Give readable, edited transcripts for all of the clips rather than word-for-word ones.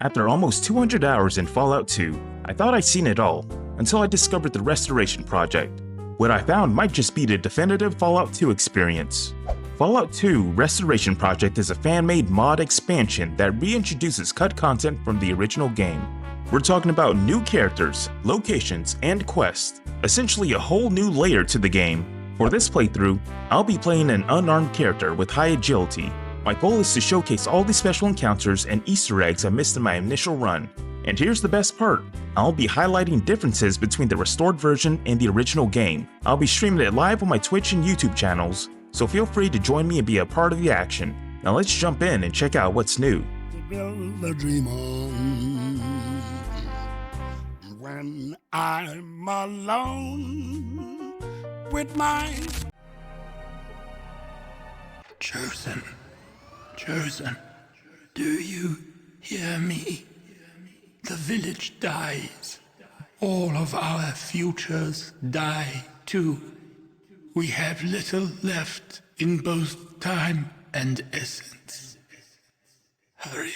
After almost 200 hours in Fallout 2, I thought I'd seen it all, until I discovered the Restoration Project. What I found might just be the definitive Fallout 2 experience. Fallout 2 Restoration Project is a fan-made mod expansion that reintroduces cut content from the original game. We're talking about new characters, locations, and quests, essentially a whole new layer to the game. For this playthrough, I'll be playing an unarmed character with high agility. My goal is to showcase all the special encounters and Easter eggs I missed in my initial run. And here's the best part, I'll be highlighting differences between the restored version and the original game. I'll be streaming it live on my Twitch and YouTube channels, so feel free to join me and be a part of the action. Now let's jump in and check out what's new. To build a dream on when I'm alone with my chosen, do you hear me? The village dies. All of our futures die too. We have little left in both time and essence. Hurry.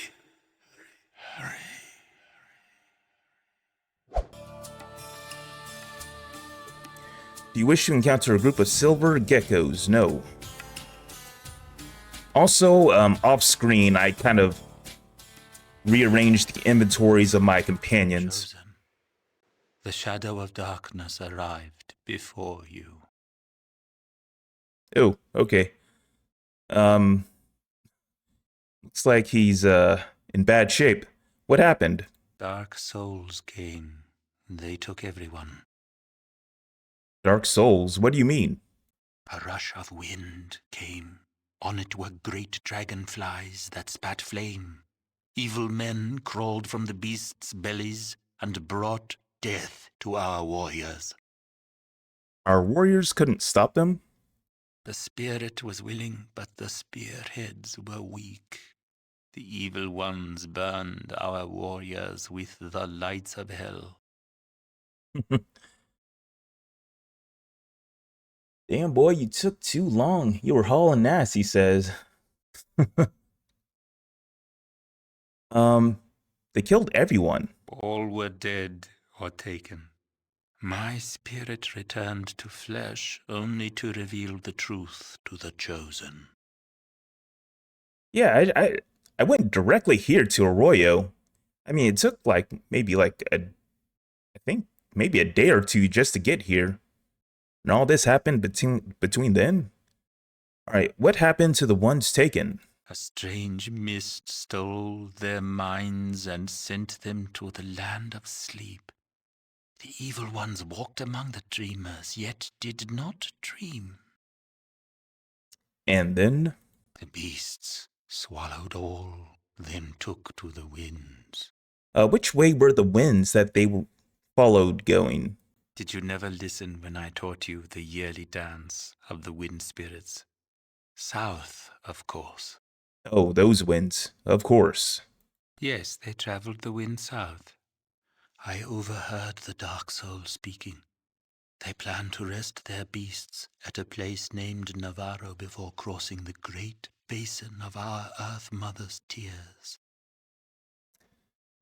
Do you wish to encounter a group of silver geckos? No. Also, off screen, I kind of rearranged the inventories of my companions. Chosen. The shadow of darkness arrived before you. Oh, okay. Looks like he's, in bad shape. What happened? Dark souls came. They took everyone. Dark souls? What do you mean? A rush of wind came. On it were great dragonflies that spat flame. Evil men crawled from the beasts' bellies and brought death to our warriors. Our warriors couldn't stop them? The spirit was willing, but the spearheads were weak. The evil ones burned our warriors with the lights of hell. Damn, boy, you took too long. You were hauling ass, he says. They killed everyone. All were dead or taken. My spirit returned to flesh only to reveal the truth to the chosen. Yeah, I went directly here to Arroyo. I mean, it took maybe a day or two just to get here. And all this happened between then? Alright, what happened to the ones taken? A strange mist stole their minds and sent them to the land of sleep. The evil ones walked among the dreamers, yet did not dream. And then? The beasts swallowed all, then took to the winds. Which way were the winds that they followed going? Did you never listen when I taught you the yearly dance of the wind spirits? South, of course. Oh, those winds, of course. Yes, they traveled the wind south. I overheard the dark soul speaking. They plan to rest their beasts at a place named Navarro before crossing the great basin of our Earth Mother's tears.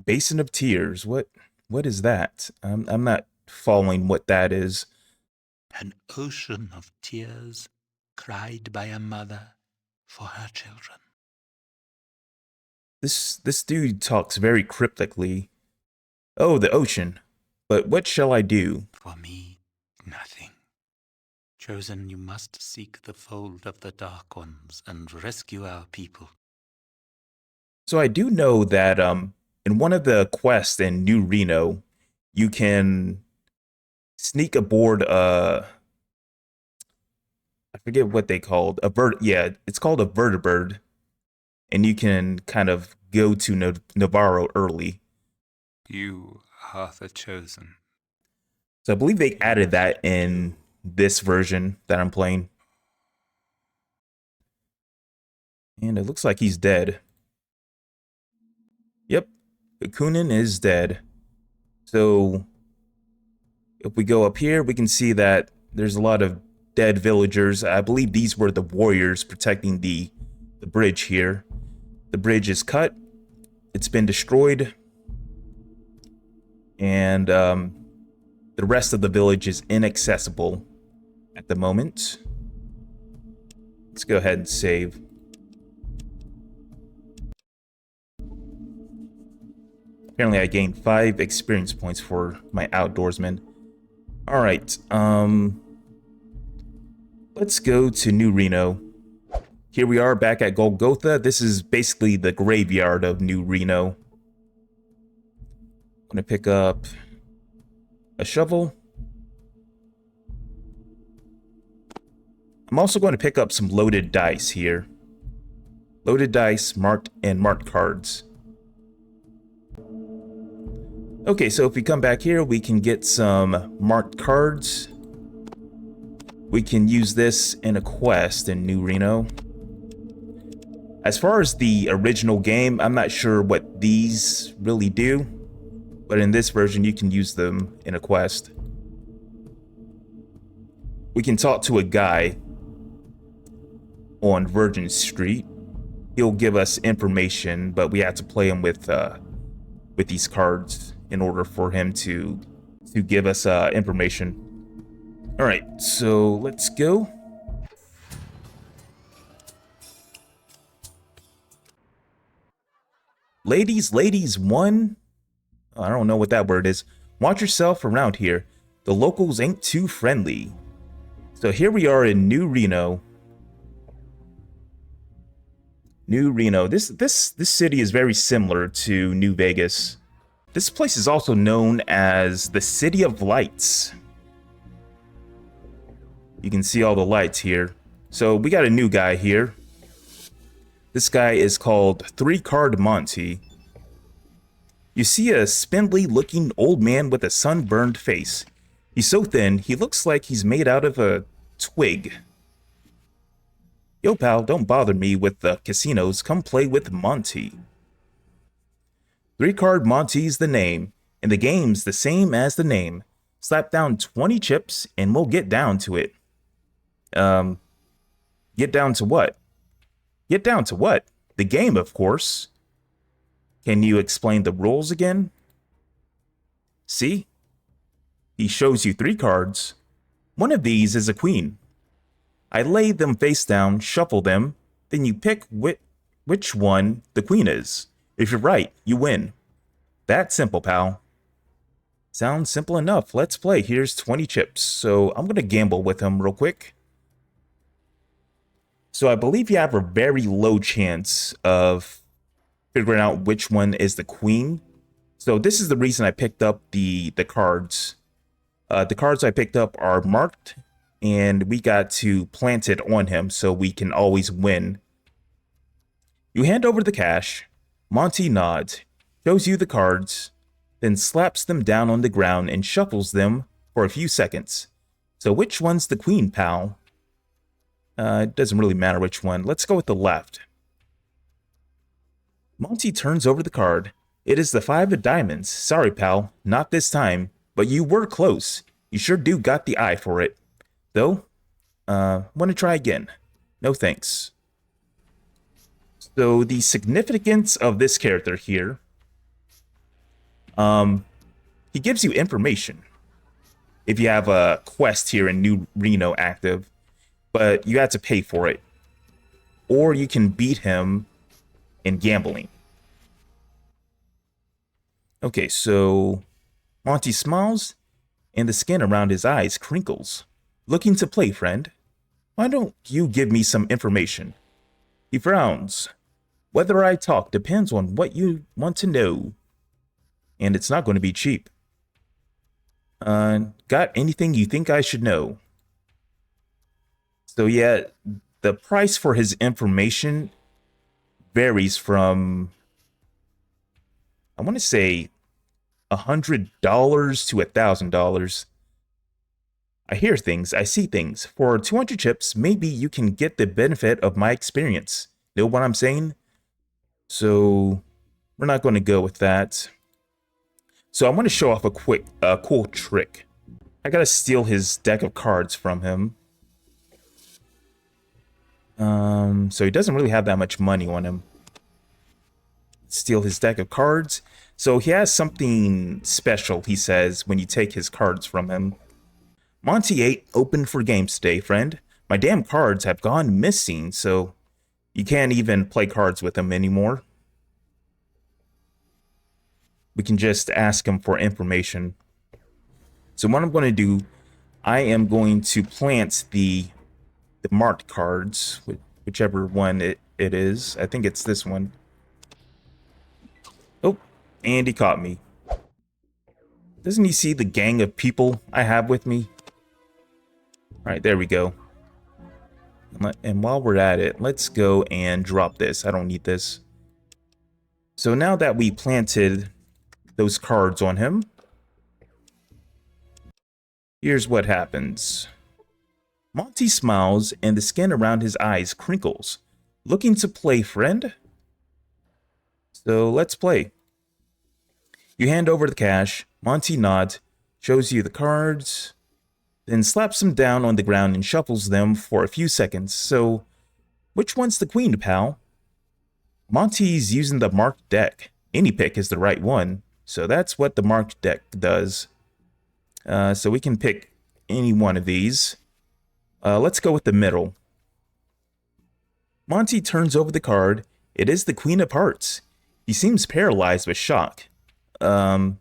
Basin of Tears? What is that? I'm not following what that is. An ocean of tears cried by a mother for her children. This dude talks very cryptically. Oh, the ocean. But what shall I do? For me, nothing. Chosen, you must seek the fold of the Dark Ones and rescue our people. So I do know that in one of the quests in New Reno, you can sneak aboard I forget what they called. It's called a vertibird. And you can kind of go to Navarro early. You are the chosen. So I believe they added that in this version that I'm playing. And it looks like he's dead. Yep, Bakunin is dead. So if we go up here, we can see that there's a lot of dead villagers. I believe these were the warriors protecting the bridge here. The bridge is cut. it's been destroyed. And the rest of the village is inaccessible at the moment. Let's go ahead and save. Apparently I gained 5 experience points for my outdoorsman. Alright, let's go to New Reno. Here we are back at Golgotha. This is basically the graveyard of New Reno. I'm gonna pick up a shovel. I'm also going to pick up some loaded dice here. Loaded dice, marked cards. Okay, so if we come back here, we can get some marked cards. We can use this in a quest in New Reno. As far as the original game, I'm not sure what these really do, but in this version, you can use them in a quest. We can talk to a guy on Virgin Street. He'll give us information, but we have to play him with these cards in order for him to give us information. All right, so let's go. Ladies, one. Oh, I don't know what that word is. Watch yourself around here. The locals ain't too friendly. So here we are in New Reno. New Reno. This city is very similar to New Vegas. This place is also known as the City of Lights. You can see all the lights here. So we got a new guy here. This guy is called Three Carde Monte. You see a spindly looking old man with a sunburned face. He's so thin, he looks like he's made out of a twig. Yo pal, don't bother me with the casinos, come play with Monte. Three Carde Monte's the name, and the game's the same as the name. Slap down 20 chips and we'll get down to it. Get down to what? Get down to what? The game, of course. Can you explain the rules again? See? He shows you 3 cards. One of these is a queen. I lay them face down, shuffle them, then you pick which one the queen is. If you're right, you win. That's simple, pal. Sounds simple enough. Let's play. Here's 20 chips. So I'm going to gamble with him real quick. So I believe you have a very low chance of figuring out which one is the queen. So this is the reason I picked up the cards. The cards I picked up are marked, and we got to plant it on him so we can always win. You hand over the cash. Monty nods, shows you the cards, then slaps them down on the ground and shuffles them for a few seconds. So which one's the queen, pal? It doesn't really matter which one. Let's go with the left. Monty turns over the card. It is the 5 of diamonds. Sorry, pal, not this time, but you were close. You sure do got the eye for it. Though, want to try again? No thanks. So the significance of this character here, he gives you information if you have a quest here in New Reno active, but you have to pay for it. Or you can beat him in gambling. Okay, so Monty smiles, and the skin around his eyes crinkles. Looking to play, friend? Why don't you give me some information? He frowns. Whether I talk depends on what you want to know. And it's not going to be cheap. Got anything you think I should know? So yeah, the price for his information varies from, I want to say, $100 to $1,000. I hear things, I see things. For 200 chips, maybe you can get the benefit of my experience. Know what I'm saying? So we're not going to go with that. So I want to show off a cool trick. I gotta steal his deck of cards from him. So he doesn't really have that much money on him. steal his deck of cards. So he has something special, he says, when you take his cards from him. Monte 8 open for games today, friend. My damn cards have gone missing, so you can't even play cards with him anymore. We can just ask him for information. So what I'm going to do, I am going to plant the marked cards, whichever one it is. I think it's this one. Oh, and he caught me. Doesn't he see the gang of people I have with me? All right, there we go. And while we're at it, let's go and drop this. I don't need this. So now that we planted those cards on him, here's what happens. Monte smiles and the skin around his eyes crinkles. Looking to play, friend? So let's play. You hand over the cash. Monte nods, shows you the cards, then slaps them down on the ground and shuffles them for a few seconds. So, which one's the queen, pal? Monte's using the marked deck. Any pick is the right one. So that's what the marked deck does. So we can pick any one of these. Let's go with the middle. Monte turns over the card. It is the Queen of Hearts. He seems paralyzed with shock. Guess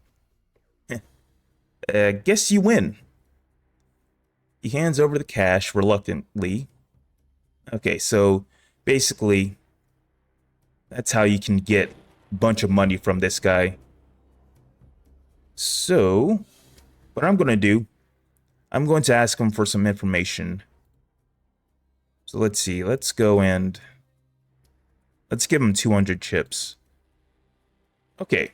you win. He hands over the cash reluctantly. Okay, so basically, that's how you can get a bunch of money from this guy. So, what I'm going to do, I'm going to ask him for some information. So let's see, let's go and let's give him 200 chips. Okay.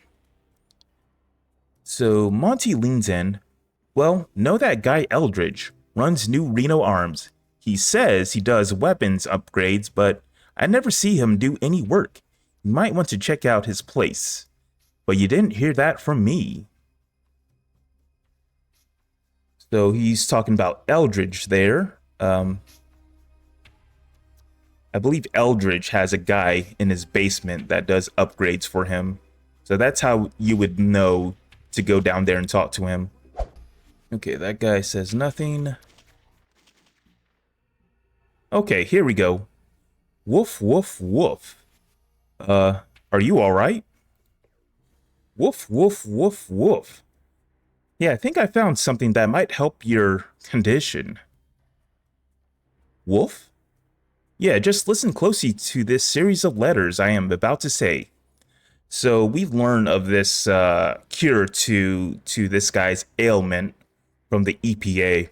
So Monte leans in. Well, know that guy Eldridge runs New Reno Arms. He says he does weapons upgrades, but I never see him do any work. You might want to check out his place. But you didn't hear that from me. So he's talking about Eldridge there. I believe Eldridge has a guy in his basement that does upgrades for him. So that's how you would know to go down there and talk to him. Okay, that guy says nothing. Okay, here we go. Woof, woof, woof. Are you alright? Woof, woof, woof, woof. Yeah, I think I found something that might help your condition. Woof? Yeah, just listen closely to this series of letters I am about to say. So we've learned of this cure to this guy's ailment from the EPA.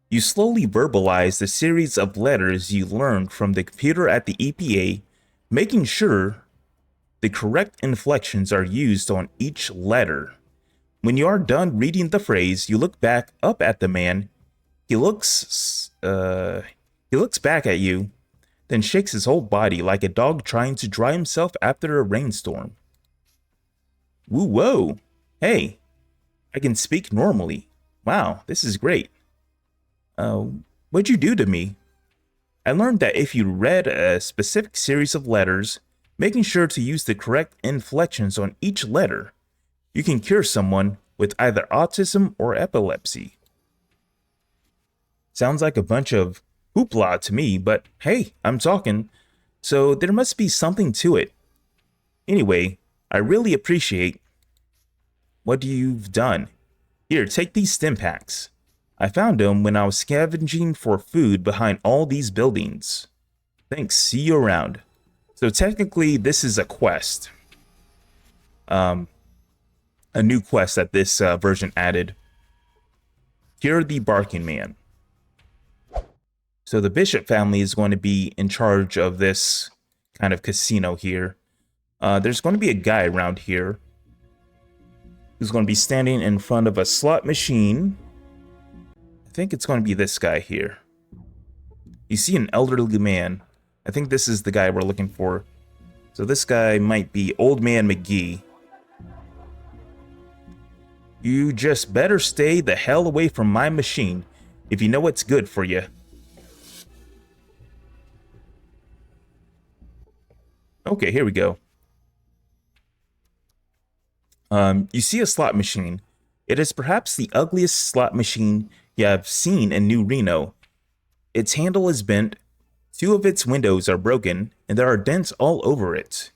You slowly verbalize the series of letters you learned from the computer at the EPA, making sure the correct inflections are used on each letter. When you are done reading the phrase, you look back up at the man. He looks back at you, then shakes his whole body like a dog trying to dry himself after a rainstorm. Woo whoa! Hey, I can speak normally. Wow, this is great. What'd you do to me? I learned that if you read a specific series of letters, making sure to use the correct inflections on each letter, you can cure someone with either autism or epilepsy. Sounds like a bunch of hoopla to me, but hey, I'm talking, so there must be something to it. Anyway, I really appreciate what you've done. Here, take these stim packs. I found them when I was scavenging for food behind all these buildings. Thanks, see you around. So technically, this is a quest. A new quest that this version added. Cure the Barking Man. So the Bishop family is going to be in charge of this kind of casino here. There's going to be a guy around here who's going to be standing in front of a slot machine. I think it's going to be this guy here. You see an elderly man. I think this is the guy we're looking for. So this guy might be Old Man McGee. You just better stay the hell away from my machine if you know what's good for you. Okay, here we go. You see a slot machine. It is perhaps the ugliest slot machine you have seen in New Reno. Its handle is bent, 2 of its windows are broken, and there are dents all over it.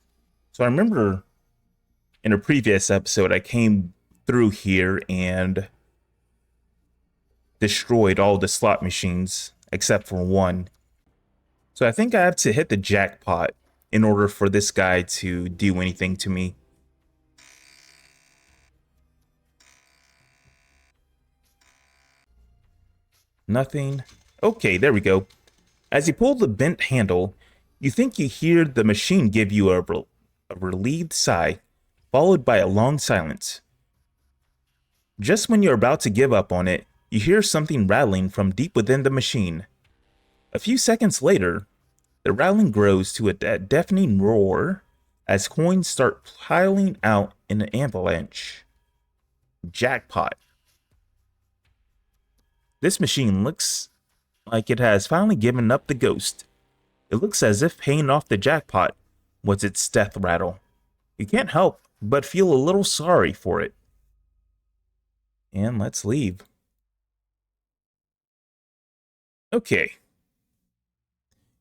So I remember in a previous episode, I came through here and destroyed all the slot machines except for one. So I think I have to hit the jackpot in order for this guy to do anything to me. Nothing. Okay, there we go. As you pull the bent handle, you think you hear the machine give you a relieved sigh, followed by a long silence. Just when you're about to give up on it, you hear something rattling from deep within the machine. A few seconds later, the rattling grows to a deafening roar as coins start piling out in an avalanche. Jackpot. This machine looks like it has finally given up the ghost. It looks as if paying off the jackpot was its death rattle. You can't help but feel a little sorry for it. And let's leave. Okay.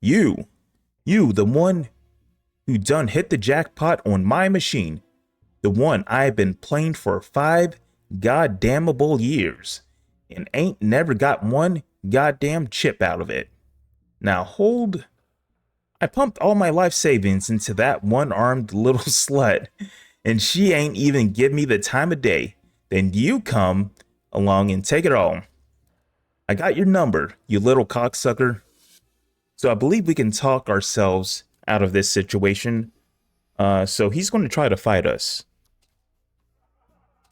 You, the one who done hit the jackpot on my machine. The one I've been playing for 5 goddamnable years. And ain't never got one goddamn chip out of it. Now hold. I pumped all my life savings into that one-armed little slut, and she ain't even give me the time of day. Then you come along and take it all. I got your number, you little cocksucker. So I believe we can talk ourselves out of this situation. So he's going to try to fight us.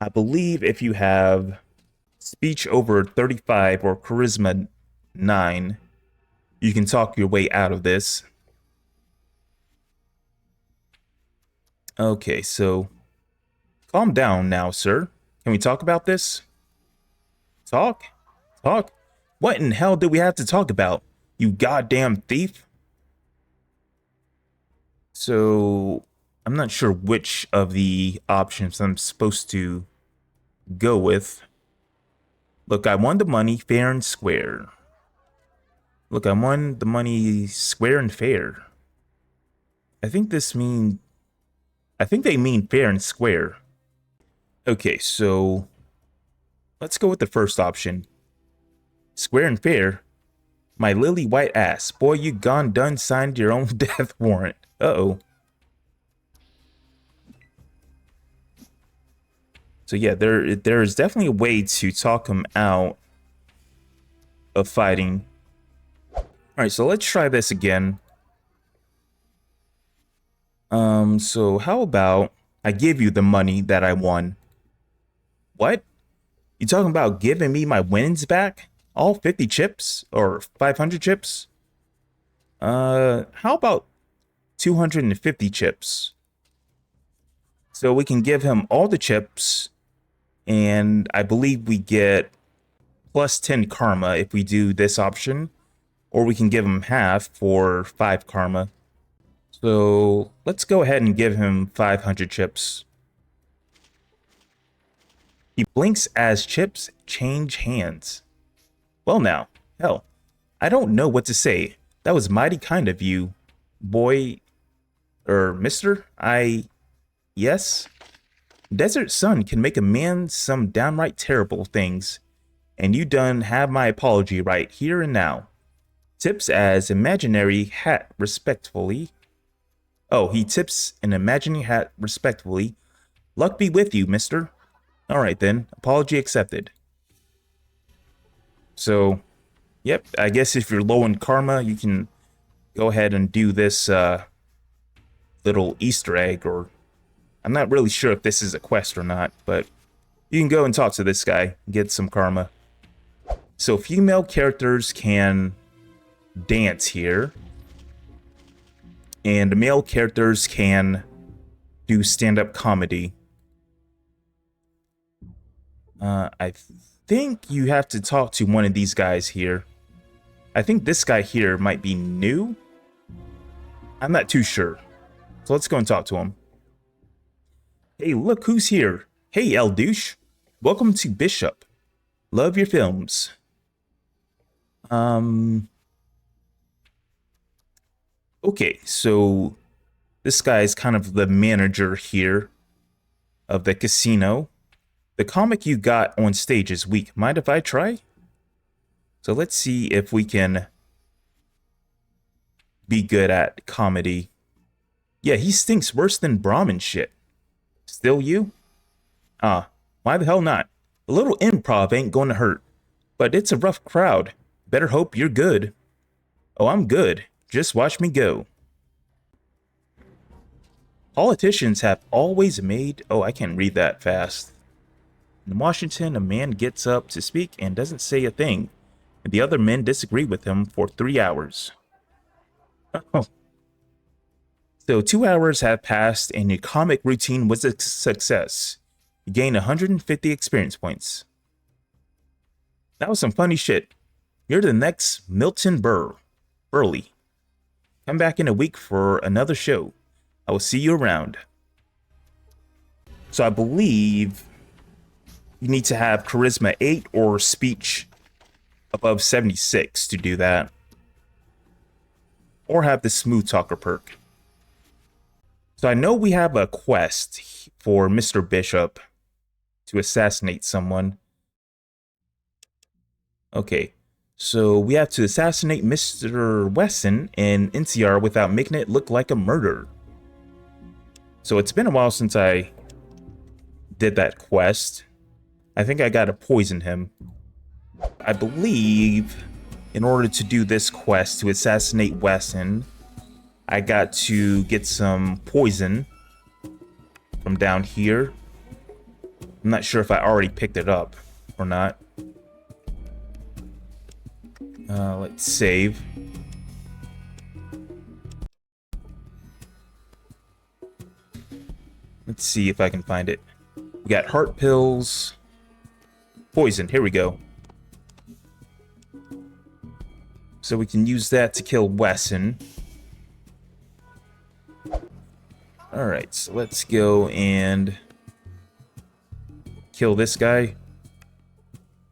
I believe if you have speech over 35 or charisma 9, you can talk your way out of this. Okay, so calm down now, sir. Can we talk about this? Talk? Talk? What in hell do we have to talk about, you goddamn thief? So I'm not sure which of the options I'm supposed to go with. Look, I won the money fair and square. Look, I won the money square and fair. I think they mean fair and square. Okay, so let's go with the first option. Square and fair. My lily white ass. Boy, you gone done signed your own death warrant. Uh-oh. So yeah, there is definitely a way to talk him out of fighting. Alright, so let's try this again. So how about I give you the money that I won? What? You talking about giving me my winnings back? All 50 chips? Or 500 chips? How about 250 chips? So we can give him all the chips, and I believe we get plus 10 karma if we do this option, or we can give him half for 5 karma. So let's go ahead and give him 500 chips. He blinks as chips change hands. Well now, hell, I don't know what to say. That was mighty kind of you, boy, mister. Yes? Desert sun can make a man some downright terrible things, and you done have my apology right here and now. Tips as imaginary hat respectfully. Oh, he tips an imaginary hat respectfully. Luck be with you, mister. Alright then, apology accepted. So, yep, I guess if you're low in karma, you can go ahead and do this little Easter egg, or I'm not really sure if this is a quest or not, but you can go and talk to this guy, get some karma. So female characters can dance here, and male characters can do stand-up comedy. I think you have to talk to one of these guys here. I think this guy here might be new. I'm not too sure. So let's go and talk to him. Hey, look who's here. Hey, El Douche. Welcome to Bishop. Love your films. Okay, so this guy is kind of the manager here of the casino. The comic you got on stage is weak. Mind if I try? So let's see if we can be good at comedy. Yeah, he stinks worse than Brahmin shit. Still you? Why the hell not? A little improv ain't gonna hurt. But it's a rough crowd. Better hope you're good. Oh, I'm good. Just watch me go. Politicians have always made... Oh, I can't read that fast. In Washington, a man gets up to speak and doesn't say a thing. And the other men disagree with him for 3 hours. Oh. So 2 hours have passed and your comic routine was a success. You gained 150 experience points. That was some funny shit. You're the next Milton Burley. Come back in a week for another show. I will see you around. So I believe you need to have charisma 8 or speech above 76 to do that. Or have the smooth talker perk. So I know we have a quest for Mr. Bishop to assassinate someone. Okay, so we have to assassinate Mr. Wesson in NCR without making it look like a murder. So it's been a while since I did that quest. I think I gotta poison him. I believe in order to do this quest to assassinate Wesson, I got to get some poison from down here. I'm not sure if I already picked it up or not. Let's save. Let's see if I can find it. We got heart pills. Poison, here we go. So we can use that to kill Wesson. Alright, so let's go and kill this guy.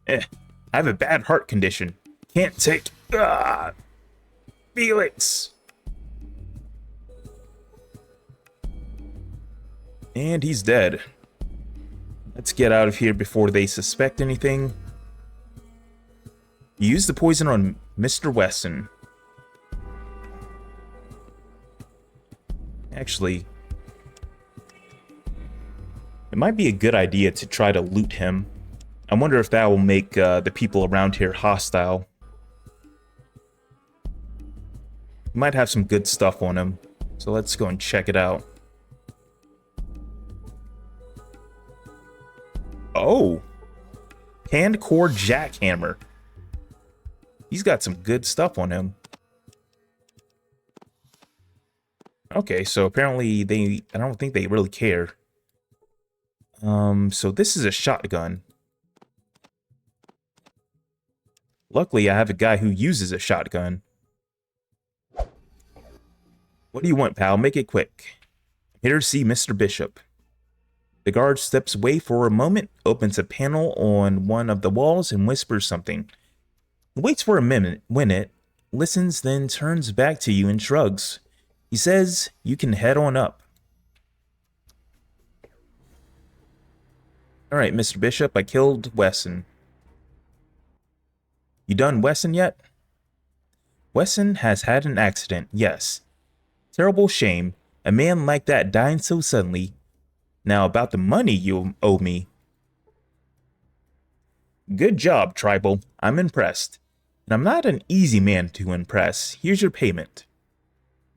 I have a bad heart condition. Can't take Felix. And he's dead. Let's get out of here before they suspect anything. Use the poison on Mr. Wesson. Actually, it might be a good idea to try to loot him. I wonder if that will make the people around here hostile. He might have some good stuff on him, so let's go and check it out. Oh! Hand core jackhammer. He's got some good stuff on him. Okay, so apparently I don't think they really care. So this is a shotgun. Luckily, I have a guy who uses a shotgun. What do you want, pal? Make it quick. I'm here to see Mr. Bishop. The guard steps away for a moment, opens a panel on one of the walls, and whispers something. He waits for a minute, listens, then turns back to you and shrugs. He says, you can head on up. Alright, Mr. Bishop, I killed Wesson. You done Wesson yet? Wesson has had an accident, yes. Terrible shame. A man like that dying so suddenly. Now about the money you owe me. Good job, Tribal. I'm impressed. And I'm not an easy man to impress. Here's your payment.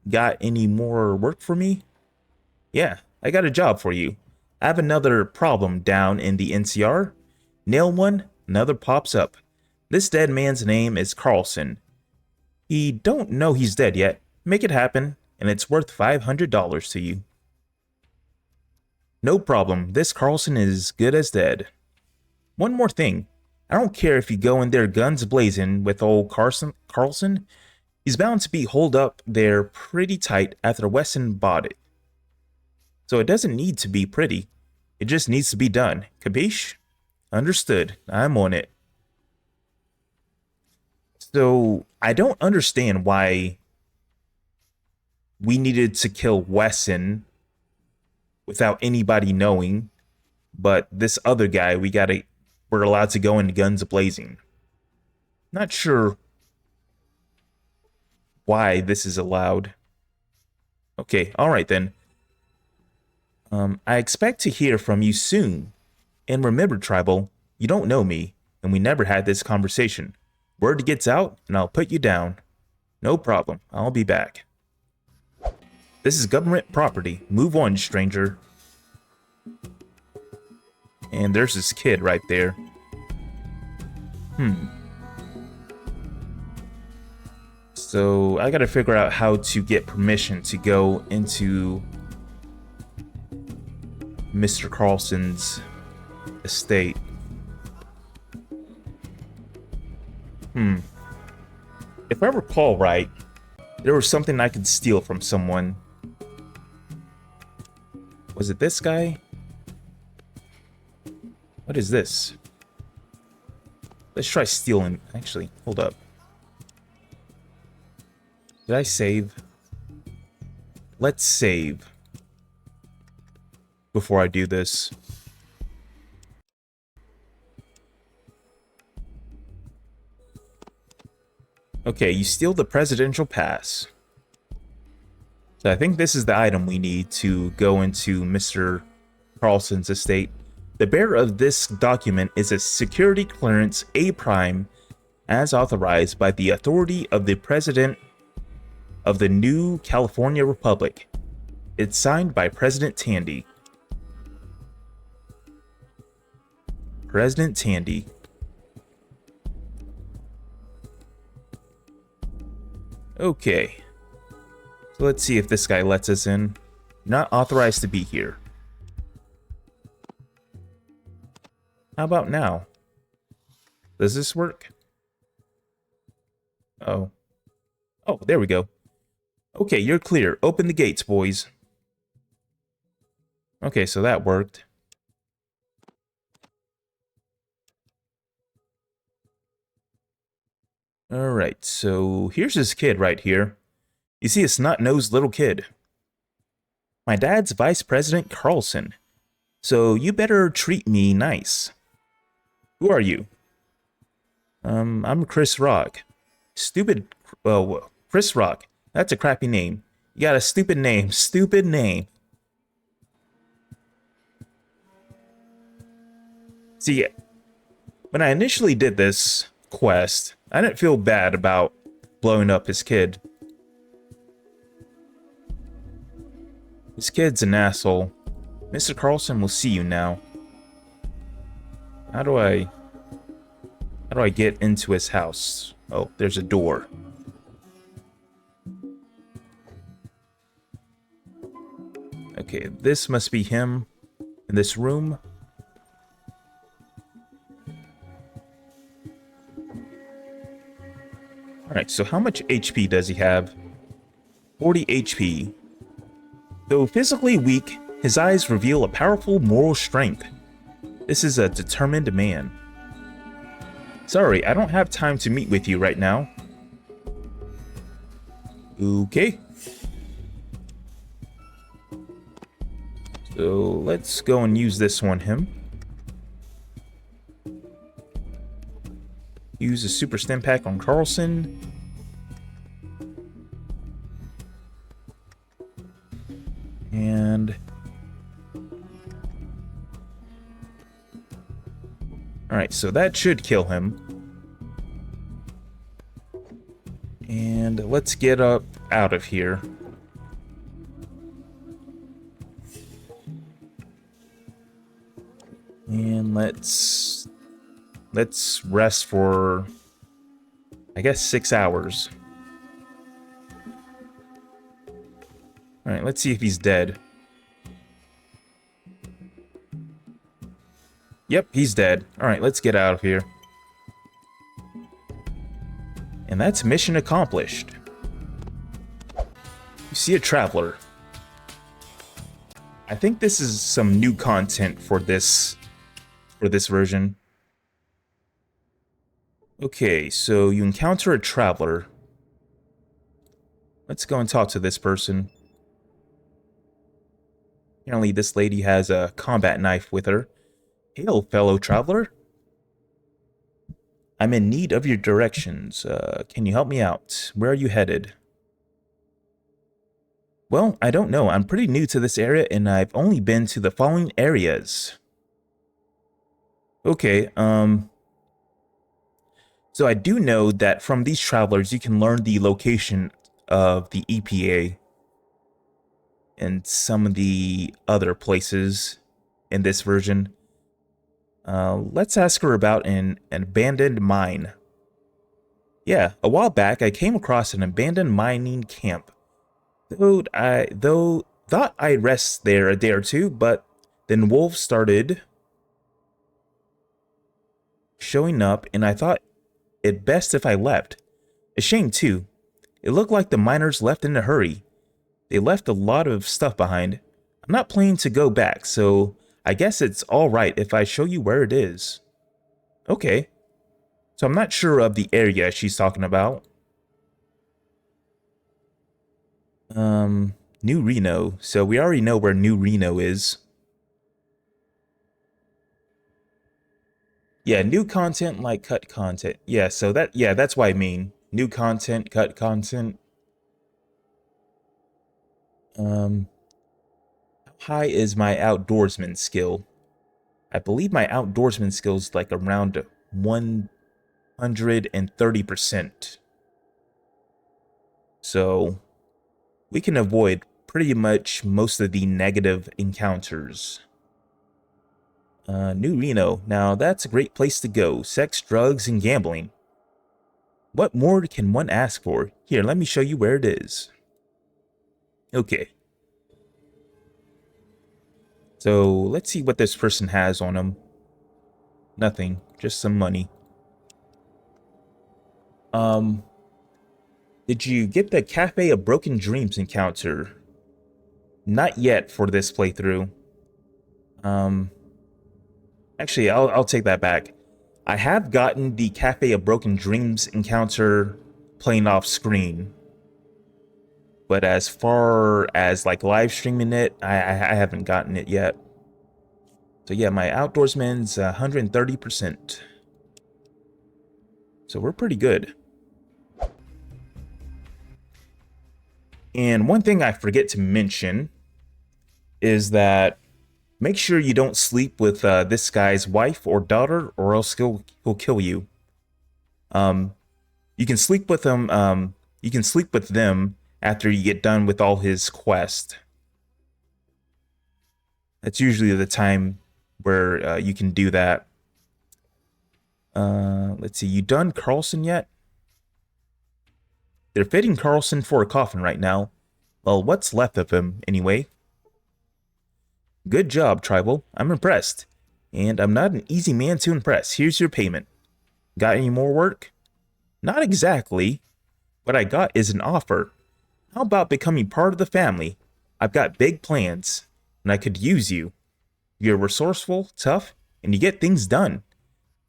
Got any more work for me? Yeah, I got a job for you. I have another problem down in the NCR. Nail one, another pops up. This dead man's name is Carlson. He don't know he's dead yet. Make it happen, and it's worth $500 to you. No problem. This Carlson is good as dead. One more thing. I don't care if you go in there guns blazing with old Carlson. He's bound to be holed up there pretty tight after Wesson bought it. So it doesn't need to be pretty. It just needs to be done. Capiche? Understood. I'm on it. So I don't understand why we needed to kill Wesson without anybody knowing, but this other guy, we're allowed to go into guns blazing. Not sure why this is allowed. Okay, all right then. I expect to hear from you soon. And remember, Tribal, you don't know me, and we never had this conversation. Word gets out, and I'll put you down. No problem, I'll be back. This is government property. Move on, stranger. And there's this kid right there. So I gotta figure out how to get permission to go into Mr. Carlson's estate. If I recall right, there was something I could steal from someone. Was it this guy? What is this? Let's try stealing. Actually, hold up. Did I save? Let's save before I do this. Okay, you steal the presidential pass. So I think this is the item we need to go into Mr. Carlson's estate. The bearer of this document is a security clearance A prime as authorized by the authority of the President of the new California Republic. It's signed by President Tandy. President Tandy. Okay. So let's see if this guy lets us in. Not authorized to be here. How about now? Does this work? Oh. Oh, there we go. Okay, you're clear. Open the gates, boys. Okay, so that worked. Alright, so here's this kid right here. You see a snot-nosed little kid. My dad's Vice President Carlson, so you better treat me nice. Who are you? I'm Chris Rock. Stupid, well, Chris Rock. That's a crappy name. You got a stupid name. Stupid name. See, when I initially did this quest, I didn't feel bad about blowing up his kid. This kid's an asshole. Mr. Carlson will see you now. How do I get into his house? Oh, there's a door. Okay, this must be him in this room. Alright, so how much HP does he have? 40 HP. Though physically weak, his eyes reveal a powerful moral strength. This is a determined man. Sorry, I don't have time to meet with you right now. Okay. So let's go and use this on him. Use a super stim pack on Carlson. And alright, so that should kill him. And let's get up out of here. And let's rest for, I guess, 6 hours. Alright, let's see if he's dead. Yep, he's dead. Alright, let's get out of here. And that's mission accomplished. You see a traveler. I think this is some new content for this version. Okay, so you encounter a traveler. Let's go and talk to this person. Apparently this lady has a combat knife with her. Hail, fellow traveler. I'm in need of your directions. Can you help me out? Where are you headed? Well, I don't know. I'm pretty new to this area and I've only been to the following areas. Okay, so I do know that from these travelers you can learn the location of the EPA and some of the other places in this version. Let's ask her about an abandoned mine. Yeah, a while back I came across an abandoned mining camp. Thought I'd rest there a day or two, but then wolves started showing up and I thought it best if I left. A shame too. It looked like the miners left in a hurry. They left a lot of stuff behind. I'm not planning to go back, so I guess it's alright if I show you where it is. Okay. So I'm not sure of the area she's talking about. New Reno. So we already know where New Reno is. Yeah, new content like cut content. Yeah, so that's what I mean. New content, cut content. How high is my outdoorsman skill? I believe my outdoorsman skill is like around 130%. So we can avoid pretty much most of the negative encounters. New Reno. Now that's a great place to go. Sex, drugs, and gambling. What more can one ask for? Here, let me show you where it is. Okay. So let's see what this person has on him. Nothing, just some money. Did you get the Cafe of Broken Dreams encounter? Not yet for this playthrough. Actually, I'll take that back. I have gotten the Cafe of Broken Dreams encounter playing off screen. But as far as like live streaming it, I haven't gotten it yet. So yeah, my outdoorsman's 130%. So we're pretty good. And one thing I forget to mention is that make sure you don't sleep with this guy's wife or daughter, or else he'll kill you. You can sleep with him. You can sleep with them after you get done with all his quest. That's usually the time where you can do that. Let's see. You done Carlson yet? They're fitting Carlson for a coffin right now. Well, what's left of him, anyway? Good job, Tribal. I'm impressed. And I'm not an easy man to impress. Here's your payment. Got any more work? Not exactly. What I got is an offer. How about becoming part of the family? I've got big plans, and I could use you. You're resourceful, tough, and you get things done.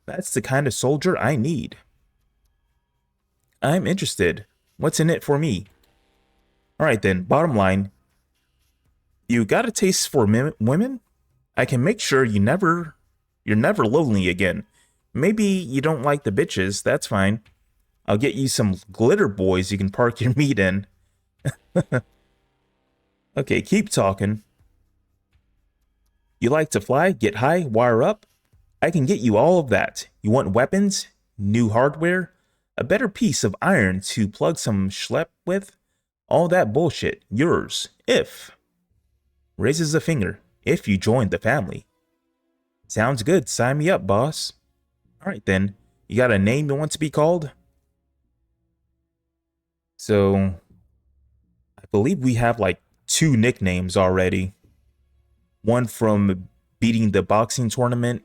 That's the kind of soldier I need. I'm interested. What's in it for me? Alright then, bottom line. You got a taste for women? I can make sure you're never lonely again. Maybe you don't like the bitches, that's fine. I'll get you some glitter boys you can park your meat in. Okay, keep talking. You like to fly, get high, wire up? I can get you all of that. You want weapons? New hardware? A better piece of iron to plug some schlep with? All that bullshit, yours, if. Raises a finger, if you join the family. Sounds good, sign me up, boss. Alright then, you got a name you want to be called? So, I believe we have like 2 nicknames already. One from beating the boxing tournament,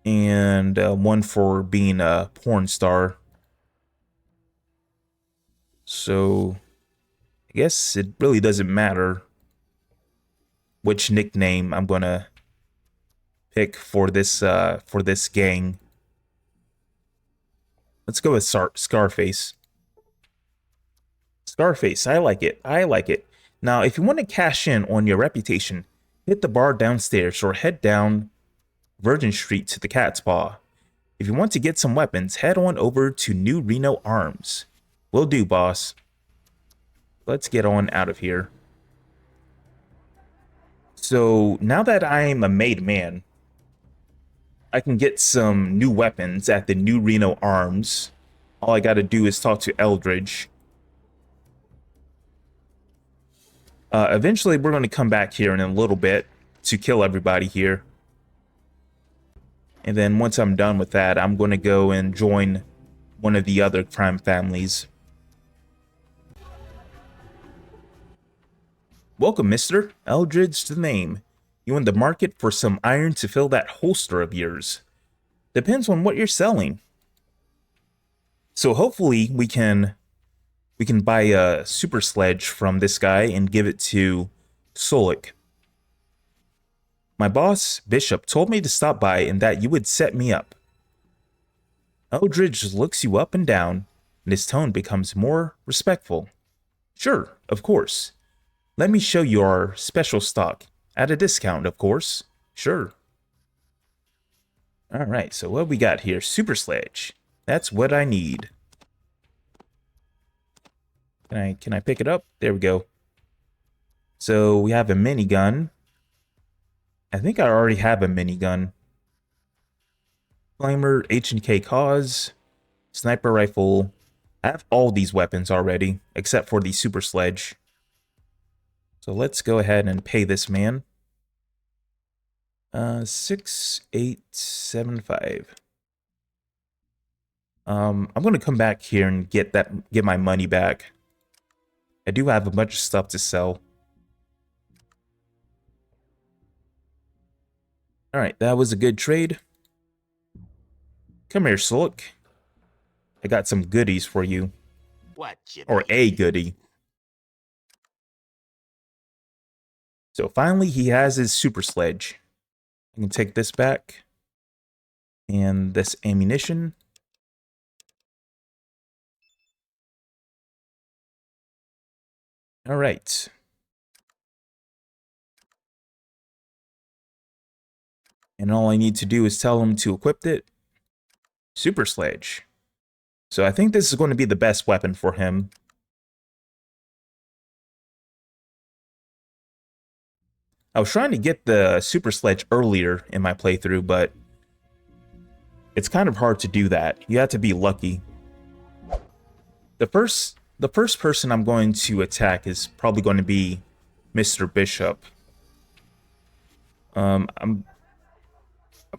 and one for being a porn star. So, I guess it really doesn't matter. which nickname I'm gonna pick for this gang. Let's go with Scarface. Scarface, I like it. I like it. Now, if you want to cash in on your reputation, hit the bar downstairs or head down Virgin Street to the Cat's Paw. If you want to get some weapons, head on over to New Reno Arms. Will do, boss. Let's get on out of here. So, now that I'm a made man, I can get some new weapons at the New Reno Arms. All I gotta do is talk to Eldridge. Eventually, we're going to come back here in a little bit to kill everybody here. And then once I'm done with that, I'm going to go and join one of the other crime families. Welcome, mister. Eldridge the name. You in the market for some iron to fill that holster of yours? Depends on what you're selling. So hopefully we can buy a super sledge from this guy and give it to Solik. My boss, Bishop, told me to stop by and that you would set me up. Eldridge looks you up and down, and his tone becomes more respectful. Sure, of course. Let me show you our special stock. At a discount, of course. Sure. Alright, so what we got here? Super sledge. That's what I need. Can I pick it up? There we go. So we have a minigun. I think I already have a minigun. Flamer, H&K Cause, sniper rifle. I have all these weapons already, except for the super sledge. So let's go ahead and pay this man. 6875. I'm gonna come back here and get my money back. I do have a bunch of stuff to sell. Alright, that was a good trade. Come here, Solik. I got some goodies for you. Or a goodie. So finally, he has his super sledge. I can take this back. And this ammunition. All right. And all I need to do is tell him to equip it. Super sledge. So I think this is going to be the best weapon for him. I was trying to get the super sledge earlier in my playthrough, but it's kind of hard to do that. You have to be lucky. The first person I'm going to attack is probably going to be Mr. Bishop. I'm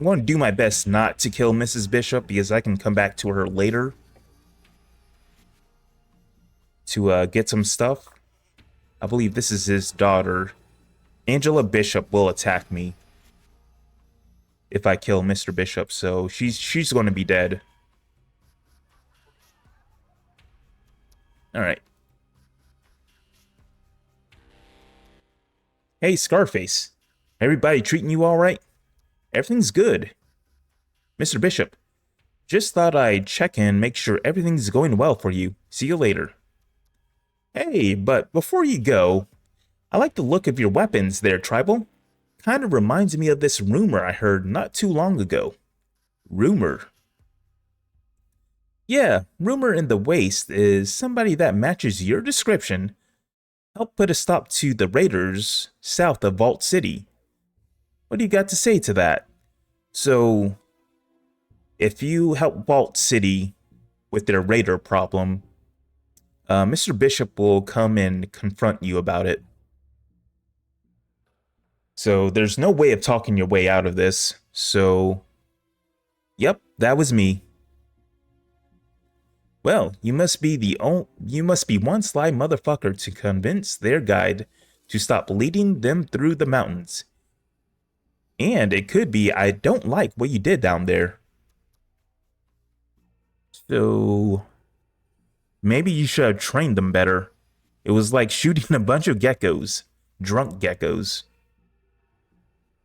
going to do my best not to kill Mrs. Bishop because I can come back to her later to get some stuff. I believe this is his daughter. Angela Bishop will attack me if I kill Mr. Bishop, so she's going to be dead. All right. Hey, Scarface. Everybody treating you all right? Everything's good. Mr. Bishop, just thought I'd check in, make sure everything's going well for you. See you later. Hey, but before you go, I like the look of your weapons there, Tribal. Kind of reminds me of this rumor I heard not too long ago. Rumor? Yeah, rumor in the waste is somebody that matches your description helped put a stop to the raiders south of Vault City. What do you got to say to that? So, if you help Vault City with their raider problem, Mr. Bishop will come and confront you about it. So, there's no way of talking your way out of this. So, yep, that was me. Well, you must be one sly motherfucker to convince their guide to stop leading them through the mountains. And it could be I don't like what you did down there. So maybe you should have trained them better. It was like shooting a bunch of geckos. Drunk geckos.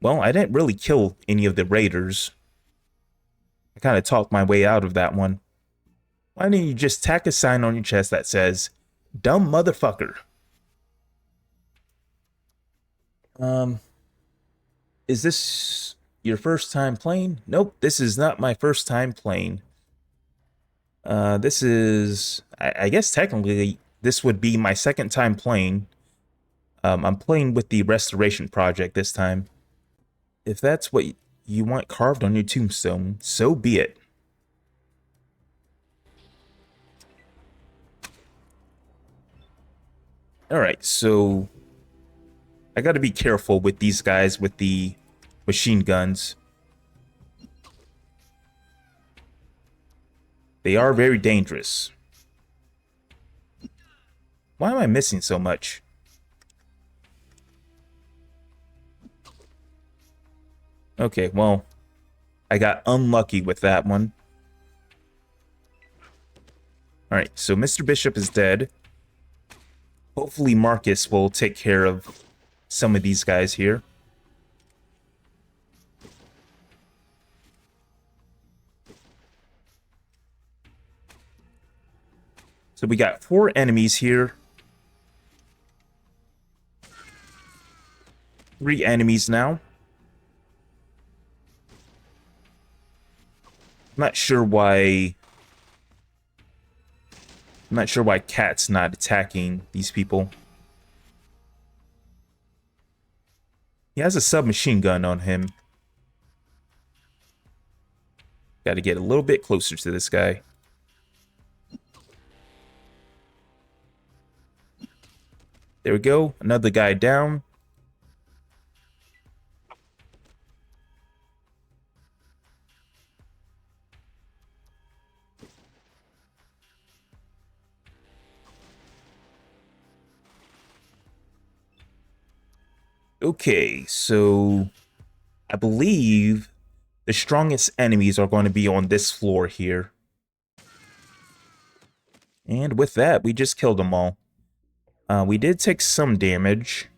Well, I didn't really kill any of the raiders. I kind of talked my way out of that one. Why didn't you just tack a sign on your chest that says, "Dumb motherfucker"? Is this your first time playing? Nope, this is not my first time playing. This is, I guess technically, this would be my second time playing. I'm playing with the Restoration Project this time. If that's what you want carved on your tombstone, so be it. Alright, so I gotta be careful with these guys with the machine guns. They are very dangerous. Why am I missing so much? Okay, well, I got unlucky with that one. Alright, so Mr. Bishop is dead. Hopefully Marcus will take care of some of these guys here. So we got 4 enemies here. 3 enemies now. I'm not sure why Cat's not attacking these people. He has a submachine gun on him. Got to get a little bit closer to this guy. There we go. Another guy down. Okay, so I believe the strongest enemies are going to be on this floor here. And with that, we just killed them all. We did take some damage.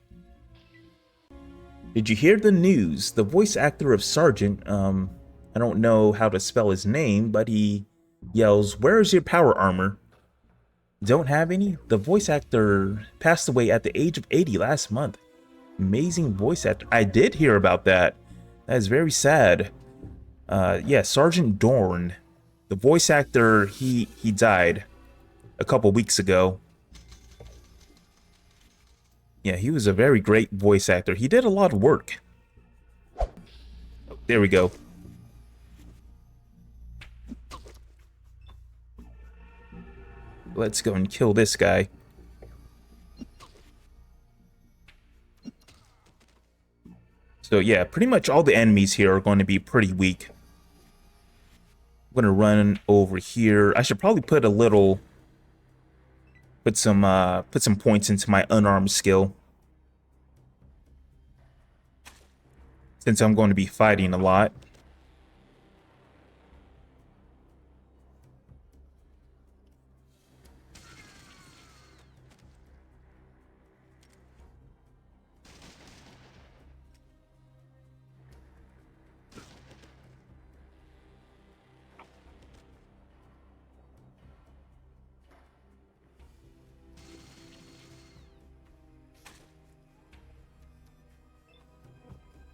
Did you hear the news? The voice actor of Sergeant, I don't know how to spell his name, but he yells, "Where's your power armor?" Don't have any? The voice actor passed away at the age of 80 last month. Amazing voice actor. I did hear about that. That is very sad. Yeah, Sergeant Dorn. The voice actor, he died a couple weeks ago. Yeah, he was a very great voice actor. He did a lot of work. Oh, there we go. Let's go and kill this guy. So yeah, pretty much all the enemies here are going to be pretty weak. I'm going to run over here. I should probably put some points into my unarmed skill, since I'm going to be fighting a lot.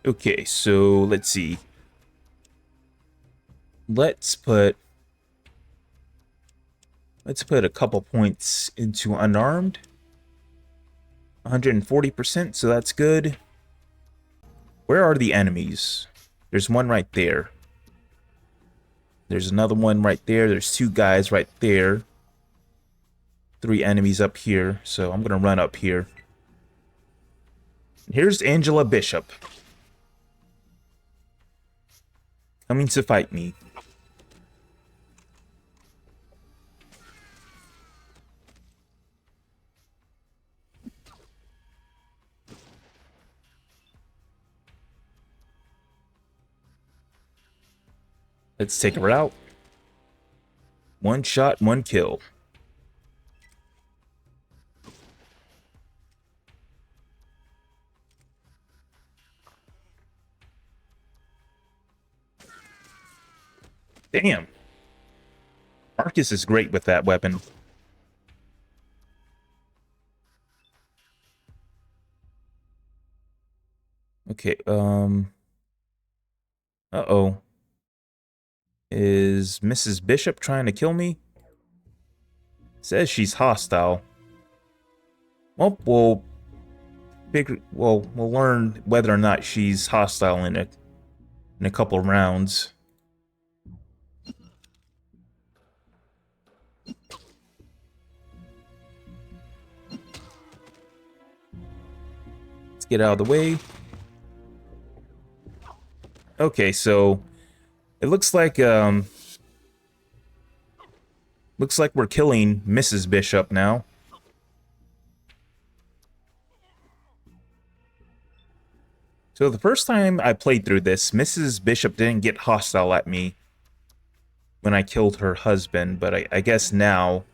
Okay, so let's see. Let's put a couple points into unarmed. 140%, so that's good. Where are the enemies? There's one right there. There's another one right there. There's 2 guys right there. 3 enemies up here, so I'm gonna run up here. Here's Angela Bishop, coming to fight me. Let's take her out. 1 shot, 1 kill. Damn. Marcus is great with that weapon. Okay, uh-oh. Is Mrs. Bishop trying to kill me? Says she's hostile. Well, we'll learn whether or not she's hostile in a couple rounds. Let's get out of the way. Okay, so it looks like we're killing Mrs. Bishop now. So the first time I played through this, Mrs. Bishop didn't get hostile at me when I killed her husband, but I guess now,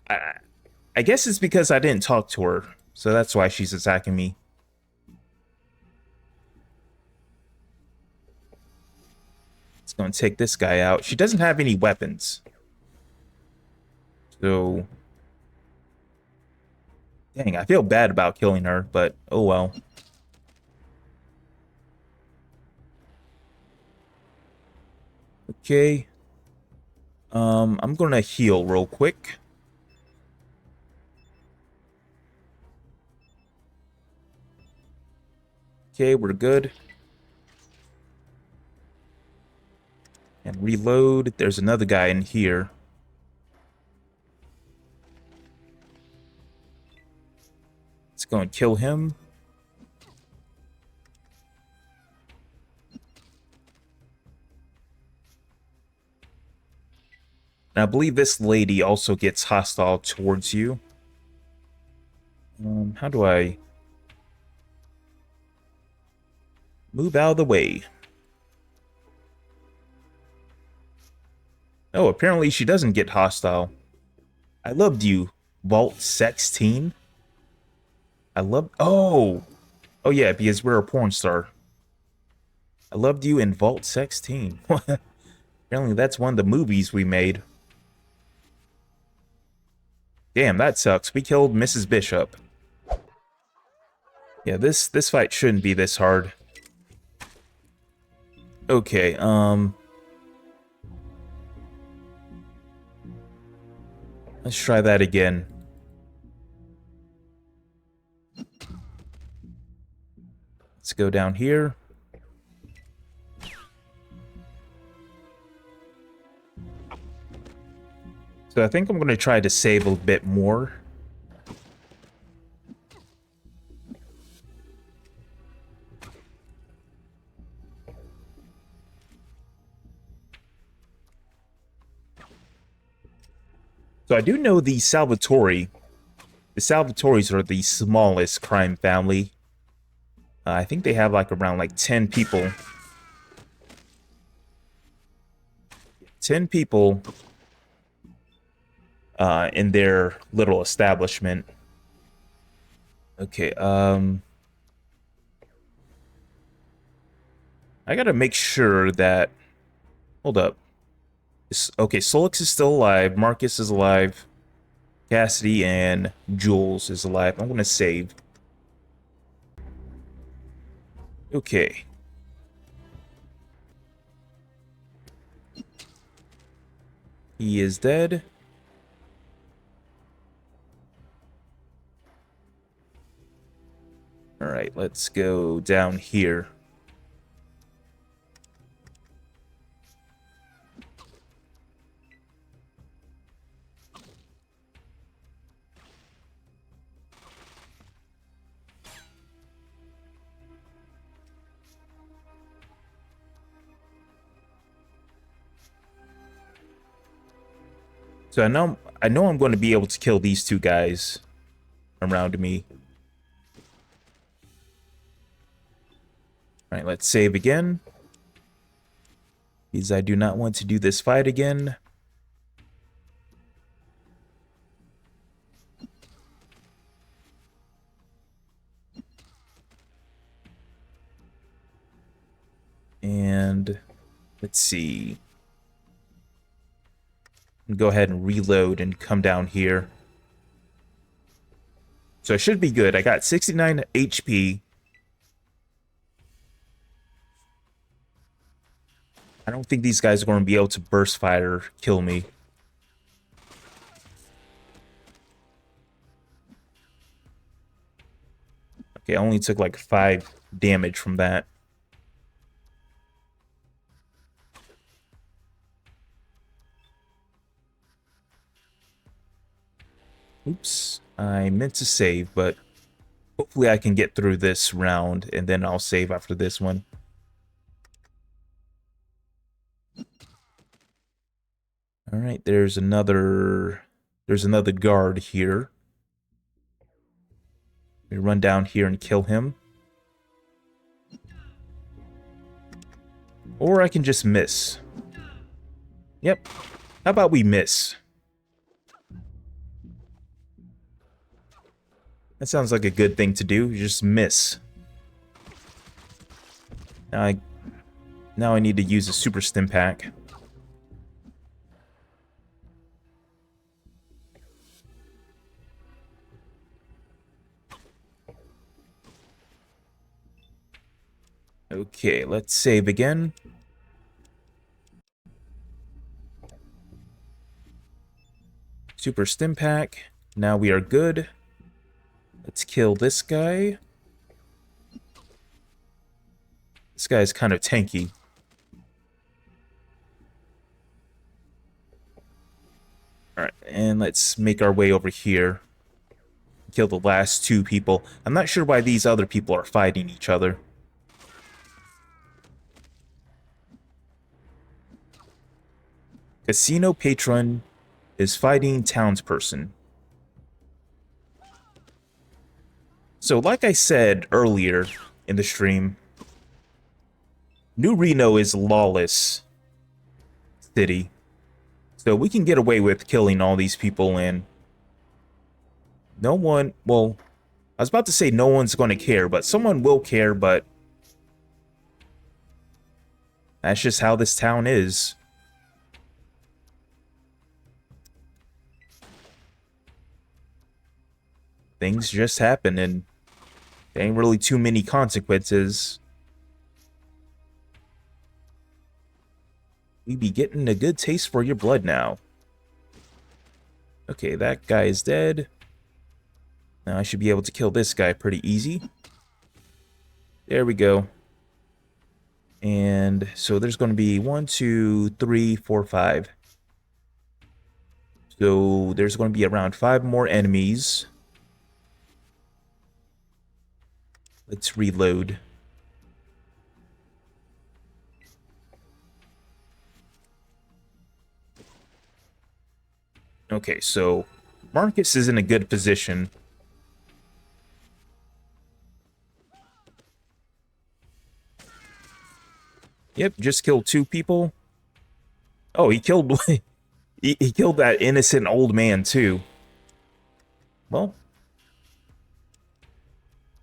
I guess it's because I didn't talk to her, so that's why she's attacking me. It's gonna take this guy out. She doesn't have any weapons. So, dang, I feel bad about killing her, but oh well. Okay. I'm gonna heal real quick. Okay, we're good. And reload. There's another guy in here. Let's go and kill him. And I believe this lady also gets hostile towards you. How do I move out of the way? Oh, apparently she doesn't get hostile. I loved you, Vault 16. Oh! Oh yeah, because we're a porn star. I loved you in Vault 16. Apparently that's one of the movies we made. Damn, that sucks. We killed Mrs. Bishop. Yeah, this fight shouldn't be this hard. Okay, let's try that again. Let's go down here. So I think I'm going to try to save a bit more. So I do know the Salvatore. The Salvatores are the smallest crime family. I think they have like around like 10 people. 10 people in their little establishment. Okay, I gotta make sure that... Hold up. Okay, Solix is still alive. Marcus is alive. Cassidy and Jules is alive. I'm gonna save. Okay. He is dead. Alright, let's go down here. So I know I'm going to be able to kill these two guys around me. Alright, let's save again. Because I do not want to do this fight again. And let's see. Go ahead and reload and come down here. So I should be good. I got 69 HP. I don't think these guys are going to be able to burst fire or kill me. Okay, I only took like 5 damage from that. Oops, I meant to save, but hopefully I can get through this round and then I'll save after this one. All right, there's another guard here. We run down here and kill him. Or I can just miss. Yep. How about we miss? That sounds like a good thing to do. Just miss. Now I need to use a super stim pack. Okay, let's save again. Super stim pack. Now we are good. Let's kill this guy. This guy's kind of tanky. Alright, and let's make our way over here. Kill the last 2 people. I'm not sure why these other people are fighting each other. Casino patron is fighting townsperson. So like I said earlier in the stream, New Reno is a lawless city. So we can get away with killing all these people and no one, well, I was about to say no one's going to care, but someone will care, but that's just how this town is. Things just happen, and there ain't really too many consequences. We be getting a good taste for your blood now. Okay, that guy is dead. Now I should be able to kill this guy pretty easy. There we go. And so there's going to be 1, 2, 3, 4, 5. So there's going to be around 5 more enemies. Let's reload. Okay, so Marcus is in a good position. Yep, just killed 2 people. Oh, he killed he killed that innocent old man too. Well,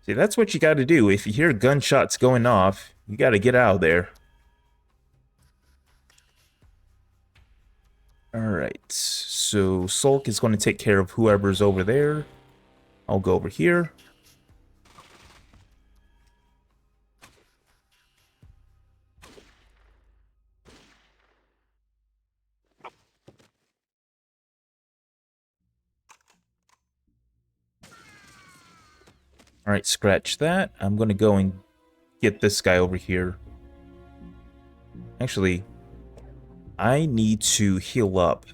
see, that's what you got to do. If you hear gunshots going off, you got to get out of there. Alright, so Sulk is going to take care of whoever's over there. I'll go over here. Alright, scratch that. I'm going to go and get this guy over here. Actually, I need to heal up.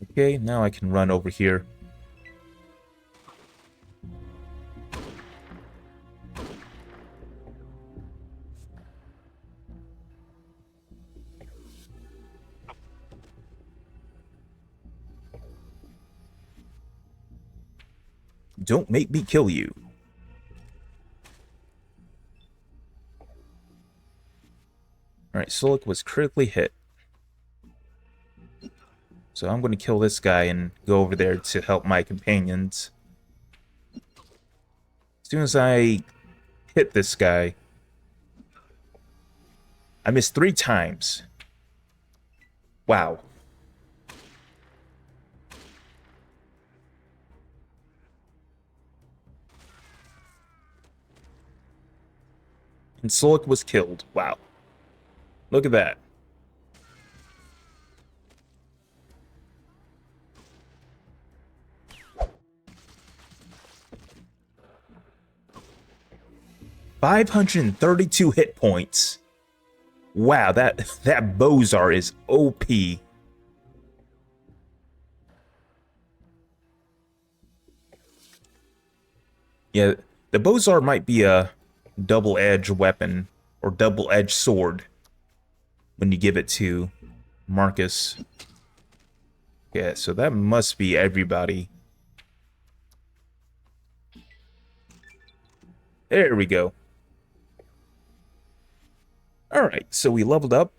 Okay, now I can run over here. Don't make me kill you. Alright, Solik was critically hit. So I'm going to kill this guy and go over there to help my companions. As soon as I hit this guy, I missed 3 times. Wow. And Solik was killed. Wow. Look at that. $532 hit points. Wow, that Bozar is OP. Yeah, the Bozar might be a double-edged weapon or double-edged sword when you give it to Marcus. Yeah, so that must be everybody. There we go. Alright, so we leveled up.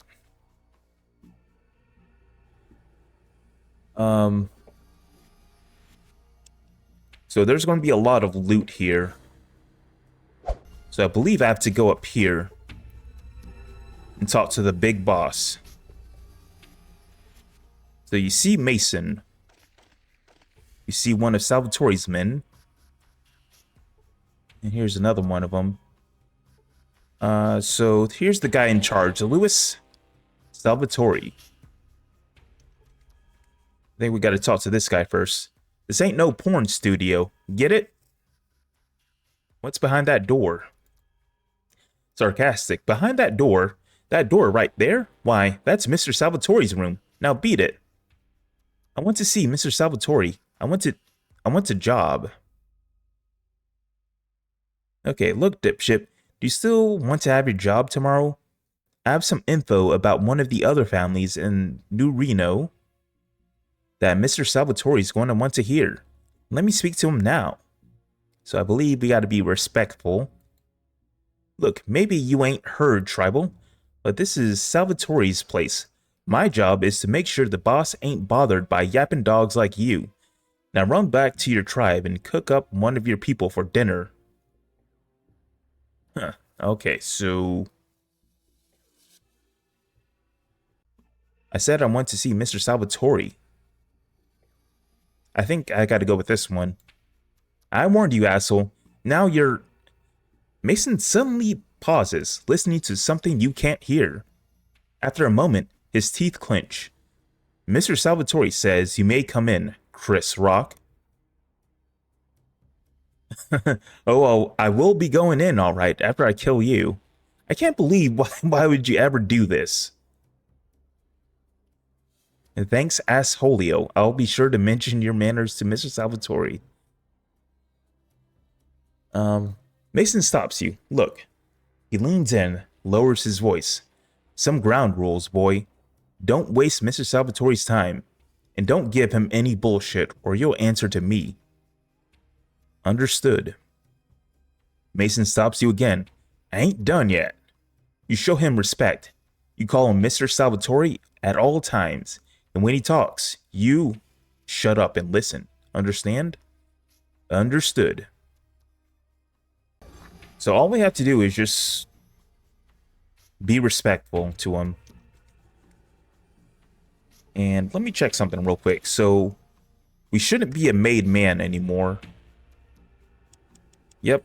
So there's going to be a lot of loot here. So I believe I have to go up here and talk to the big boss. So you see Mason. You see one of Salvatore's men. And here's another one of them. So here's the guy in charge, Louis Salvatore. I think we got to talk to this guy first. This ain't no porn studio. Get it? What's behind that door? Sarcastic. Behind that door right there? Why, that's Mr. Salvatore's room. Now beat it. I want to see Mr. Salvatore. I want a job. Okay, look, dipshit. Do you still want to have your job tomorrow? I have some info about one of the other families in New Reno that Mr. Salvatore is going to want to hear. Let me speak to him now. So I believe we got to be respectful. Look, maybe you ain't heard, Tribal, but this is Salvatore's place. My job is to make sure the boss ain't bothered by yapping dogs like you. Now run back to your tribe and cook up one of your people for dinner. Huh. Okay, so I said I want to see Mr. Salvatore. I think I gotta go with this one. I warned you, asshole. Now you're... Mason suddenly pauses, listening to something you can't hear. After a moment, his teeth clench. Mr. Salvatore says you may come in, Chris Rock. Oh, well, I will be going in, all right, after I kill you. I can't believe why would you ever do this? And thanks, assholio. I'll be sure to mention your manners to Mr. Salvatore. Mason stops you. Look. He leans in, lowers his voice. Some ground rules, boy. Don't waste Mr. Salvatore's time. And don't give him any bullshit, or you'll answer to me. Understood. Mason stops you again. I ain't done yet. You show him respect. You call him Mr. Salvatore at all times. And when he talks, you shut up and listen. Understand? Understood. So all we have to do is just be respectful to him. And let me check something real quick. So we shouldn't be a made man anymore. Yep.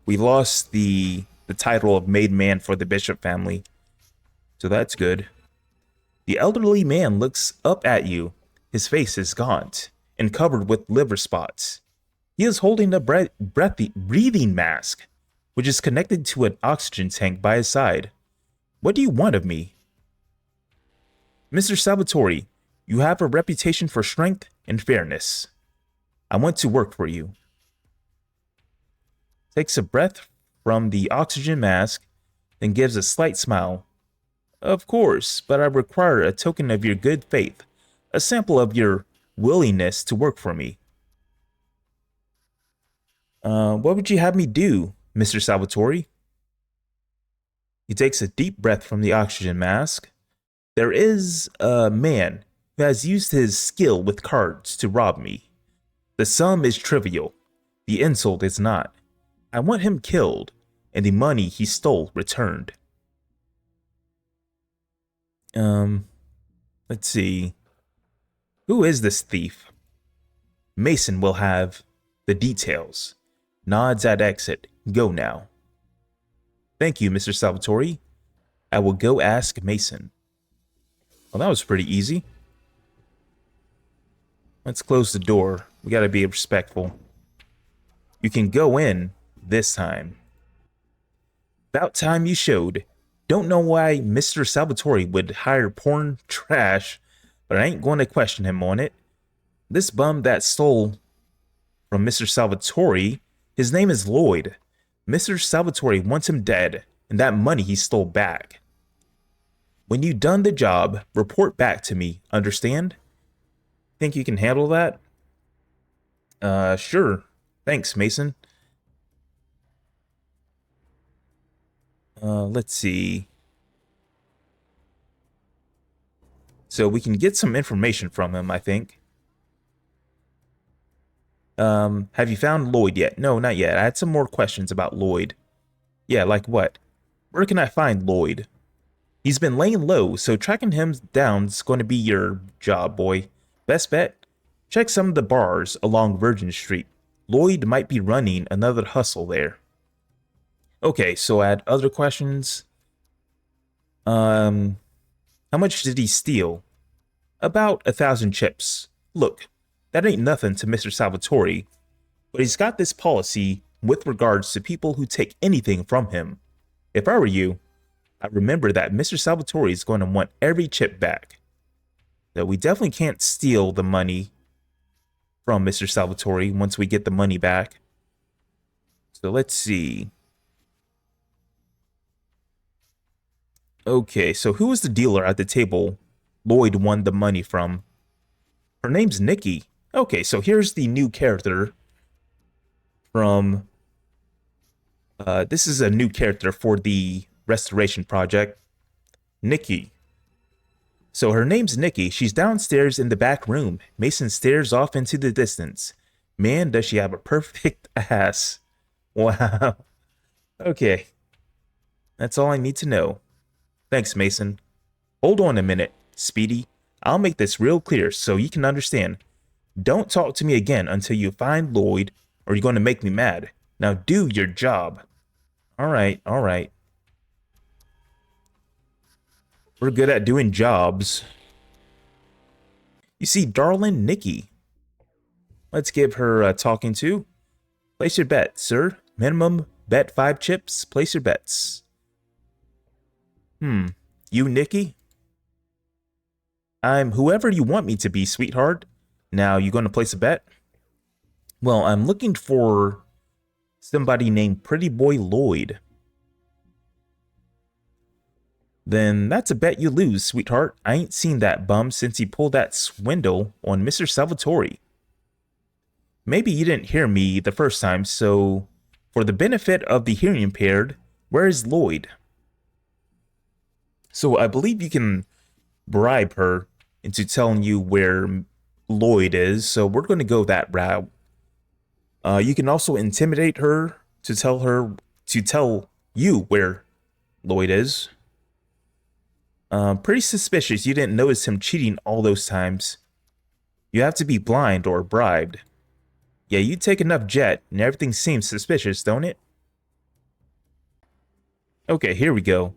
We lost the title of made man for the Bishop family. So that's good. The elderly man looks up at you. His face is gaunt and covered with liver spots. He is holding a breathing mask, which is connected to an oxygen tank by his side. What do you want of me? Mr. Salvatore, you have a reputation for strength and fairness. I want to work for you. Takes a breath from the oxygen mask, then gives a slight smile. Of course, but I require a token of your good faith, a sample of your willingness to work for me. What would you have me do, Mr. Salvatore? He takes a deep breath from the oxygen mask. There is a man who has used his skill with cards to rob me. The sum is trivial. The insult is not. I want him killed, and the money he stole returned. Let's see. Who is this thief? Mason will have the details. Nods at exit. Go now. Thank you, Mr. Salvatore. I will go ask Mason. Well, that was pretty easy. Let's close the door. We gotta be respectful. You can go in this time. About time you showed. Don't know why Mr. Salvatore would hire porn trash, but I ain't going to question him on it. This bum that stole from Mr. Salvatore, his name is Lloyd. Mr. Salvatore wants him dead, and that money he stole back. When you done the job, report back to me, understand? Think you can handle that? Sure. Thanks, Mason. Let's see. So we can get some information from him, I think. Have you found Lloyd yet? No, not yet. I had some more questions about Lloyd. Yeah, like what? Where can I find Lloyd? He's been laying low, so tracking him down is going to be your job, boy. Best bet? Check some of the bars along Virgin Street. Lloyd might be running another hustle there. Okay, so I had other questions. How much did he steal? About 1,000 chips. Look, that ain't nothing to Mr. Salvatore, but he's got this policy with regards to people who take anything from him. If I were you, I'd remember that Mr. Salvatore is going to want every chip back. That we definitely can't steal the money from Mr. Salvatore once we get the money back. So let's see. Okay, so who was the dealer at the table Lloyd won the money from? Her name's Nikki. Okay, so here's the new character from... this is a new character for the restoration project. Nikki. So her name's Nikki. She's downstairs in the back room. Mason stares off into the distance. Man, does she have a perfect ass. Wow. Okay. That's all I need to know. Thanks, Mason. Hold on a minute, Speedy. I'll make this real clear so you can understand. Don't talk to me again until you find Lloyd, or you're going to make me mad. Now do your job. All right. We're good at doing jobs. You see, darling Nikki. Let's give her a talking to. Place your bet, sir. Minimum bet 5 chips. Place your bets. You, Nikki? I'm whoever you want me to be, sweetheart. Now, you going to place a bet? Well, I'm looking for somebody named Pretty Boy Lloyd. Then that's a bet you lose, sweetheart. I ain't seen that bum since he pulled that swindle on Mr. Salvatore. Maybe you didn't hear me the first time, so for the benefit of the hearing impaired, where is Lloyd? So I believe you can bribe her into telling you where Lloyd is, so we're going to go that route. You can also intimidate her to tell you where Lloyd is. Pretty suspicious you didn't notice him cheating all those times. You have to be blind or bribed. Yeah, you take enough jet and everything seems suspicious, don't it? Okay, here we go.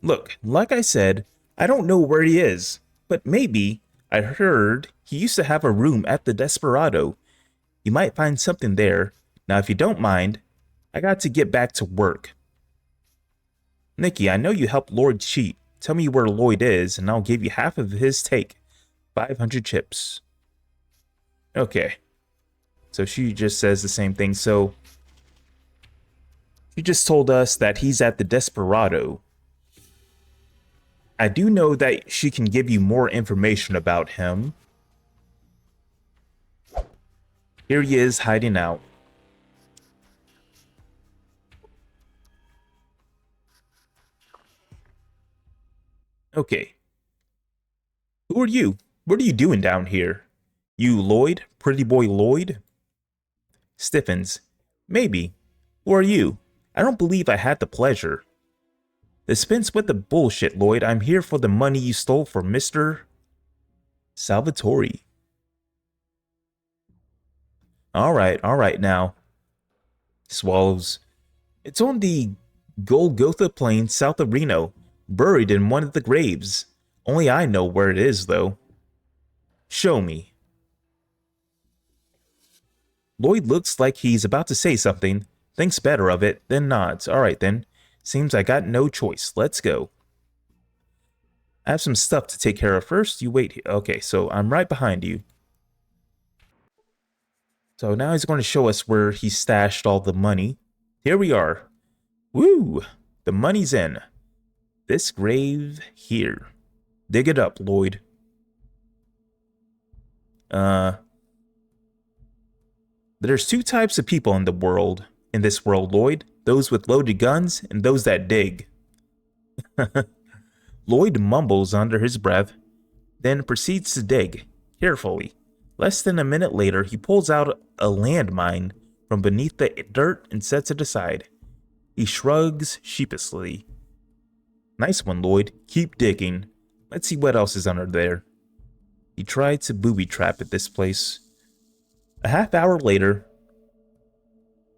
Look, like I said, I don't know where he is, but maybe I heard he used to have a room at the Desperado. You might find something there. Now, if you don't mind, I got to get back to work. Nikki, I know you helped Lloyd cheat. Tell me where Lloyd is, and I'll give you half of his take. 500 chips. Okay. So she just says the same thing. So she just told us that he's at the Desperado. I do know that she can give you more information about him. Here he is hiding out. Okay. Who are you? What are you doing down here? You Lloyd? Pretty boy Lloyd? Stiffens. Maybe. Who are you? I don't believe I had the pleasure. Dispense with the bullshit, Lloyd. I'm here for the money you stole from Mr. Salvatore. All right now. Swallows. It's on the Golgotha Plain south of Reno, buried in one of the graves. Only I know where it is, though. Show me. Lloyd looks like he's about to say something, thinks better of it, then nods. All right, then. Seems I got no choice. Let's go. I have some stuff to take care of first. You wait here. Okay, so I'm right behind you. So now he's going to show us where he stashed all the money. Here we are. Woo! The money's in. This grave here. Dig it up, Lloyd. There's two types of people in this world, Lloyd. Those with loaded guns and those that dig. Lloyd mumbles under his breath, then proceeds to dig, carefully. Less than a minute later, he pulls out a landmine from beneath the dirt and sets it aside. He shrugs sheepishly. Nice one, Lloyd. Keep digging. Let's see what else is under there. He tried to booby trap at this place. A half hour later,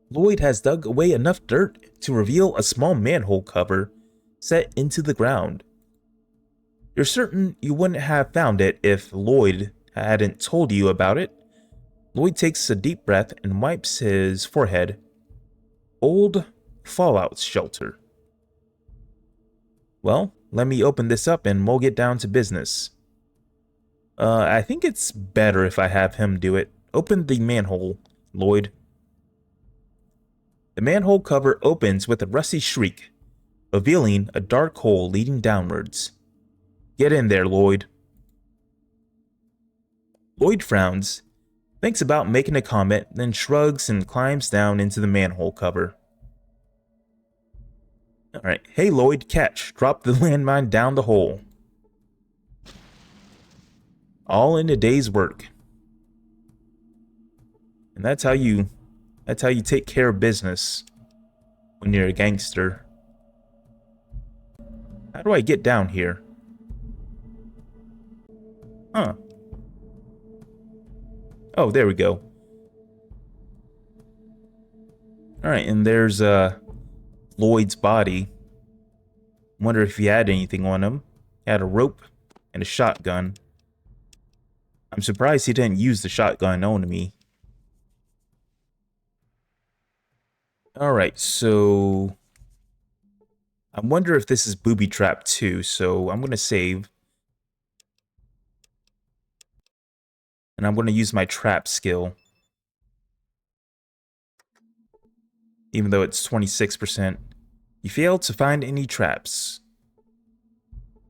Lloyd has dug away enough dirt to reveal a small manhole cover set into the ground. You're certain you wouldn't have found it if Lloyd hadn't told you about it? Lloyd takes a deep breath and wipes his forehead. Old fallout shelter. Well, let me open this up and we'll get down to business. I think it's better if I have him do it. Open the manhole, Lloyd. The manhole cover opens with a rusty shriek, revealing a dark hole leading downwards. Get in there, Lloyd. Lloyd frowns, thinks about making a comment, then shrugs and climbs down into the manhole cover. Alright, hey Lloyd, catch. Drop the landmine down the hole. All in a day's work. And that's how you take care of business when you're a gangster. How do I get down here? Huh. Oh, there we go. Alright, and there's Lloyd's body. Wonder if he had anything on him. He had a rope and a shotgun. I'm surprised he didn't use the shotgun on me. Alright, so I wonder if this is booby trap 2, so I'm gonna save. And I'm gonna use my trap skill. Even though it's 26%. You failed to find any traps.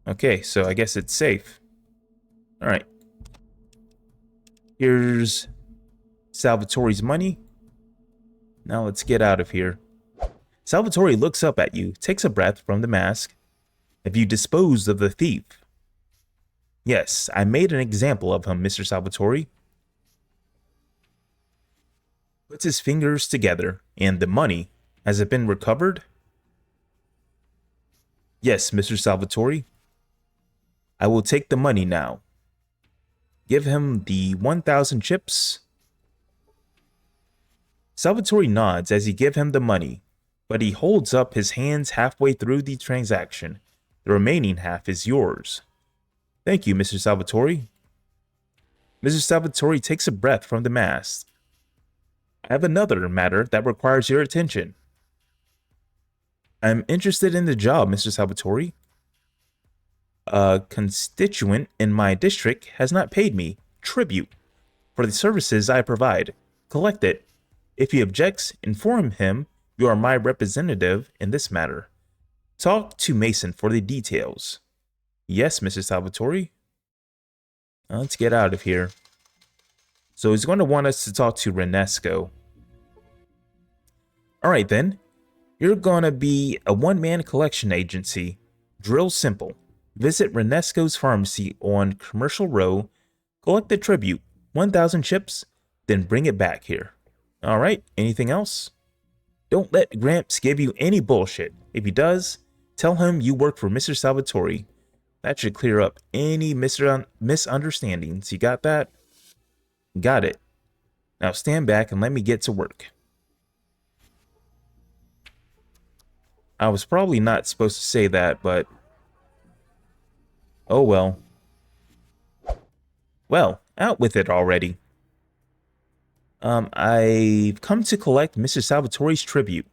Okay, so I guess it's safe. Alright. Here's Salvatore's money. Now let's get out of here. Salvatore looks up at you, takes a breath from the mask. Have you disposed of the thief? Yes, I made an example of him, Mr. Salvatore. Puts his fingers together. And the money, has it been recovered? Yes, Mr. Salvatore. I will take the money now. Give him the 1,000 chips. Salvatore nods as he gives him the money, but he holds up his hands halfway through the transaction. The remaining half is yours. Thank you, Mr. Salvatore. Mr. Salvatore takes a breath from the mask. I have another matter that requires your attention. I'm interested in the job, Mr. Salvatore. A constituent in my district has not paid me tribute for the services I provide. Collect it. If he objects, inform him you are my representative in this matter. Talk to Mason for the details. Yes, Mr. Salvatore. Let's get out of here. So he's going to want us to talk to Renesco. Alright then. You're going to be a one-man collection agency. Drill simple. Visit Renesco's pharmacy on Commercial Row. Collect the tribute, 1,000 chips, then bring it back here. Alright, anything else? Don't let Gramps give you any bullshit. If he does, Tell him you work for Mr. Salvatore. That should clear up any misunderstandings. You got that? Got it. Now stand back and let me get to work. I was probably not supposed to say that, but... oh well. Well, out with it already. I've come to collect Mr. Salvatore's tribute.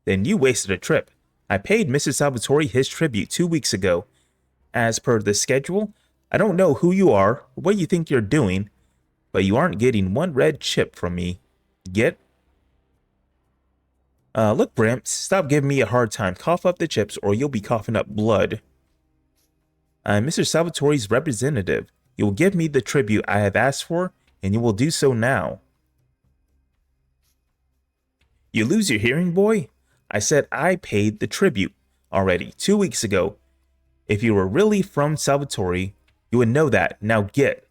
Then you wasted a trip. I paid Mr. Salvatore his tribute 2 weeks ago. As per the schedule, I don't know who you are or what you think you're doing, but you aren't getting one red chip from me. Get? Look, Bramps, stop giving me a hard time. Cough up the chips or you'll be coughing up blood. I'm Mr. Salvatore's representative. You will give me the tribute I have asked for, and you will do so now. You lose your hearing, boy? I said I paid the tribute already 2 weeks ago. If you were really from Salvatore, you would know that. Now get.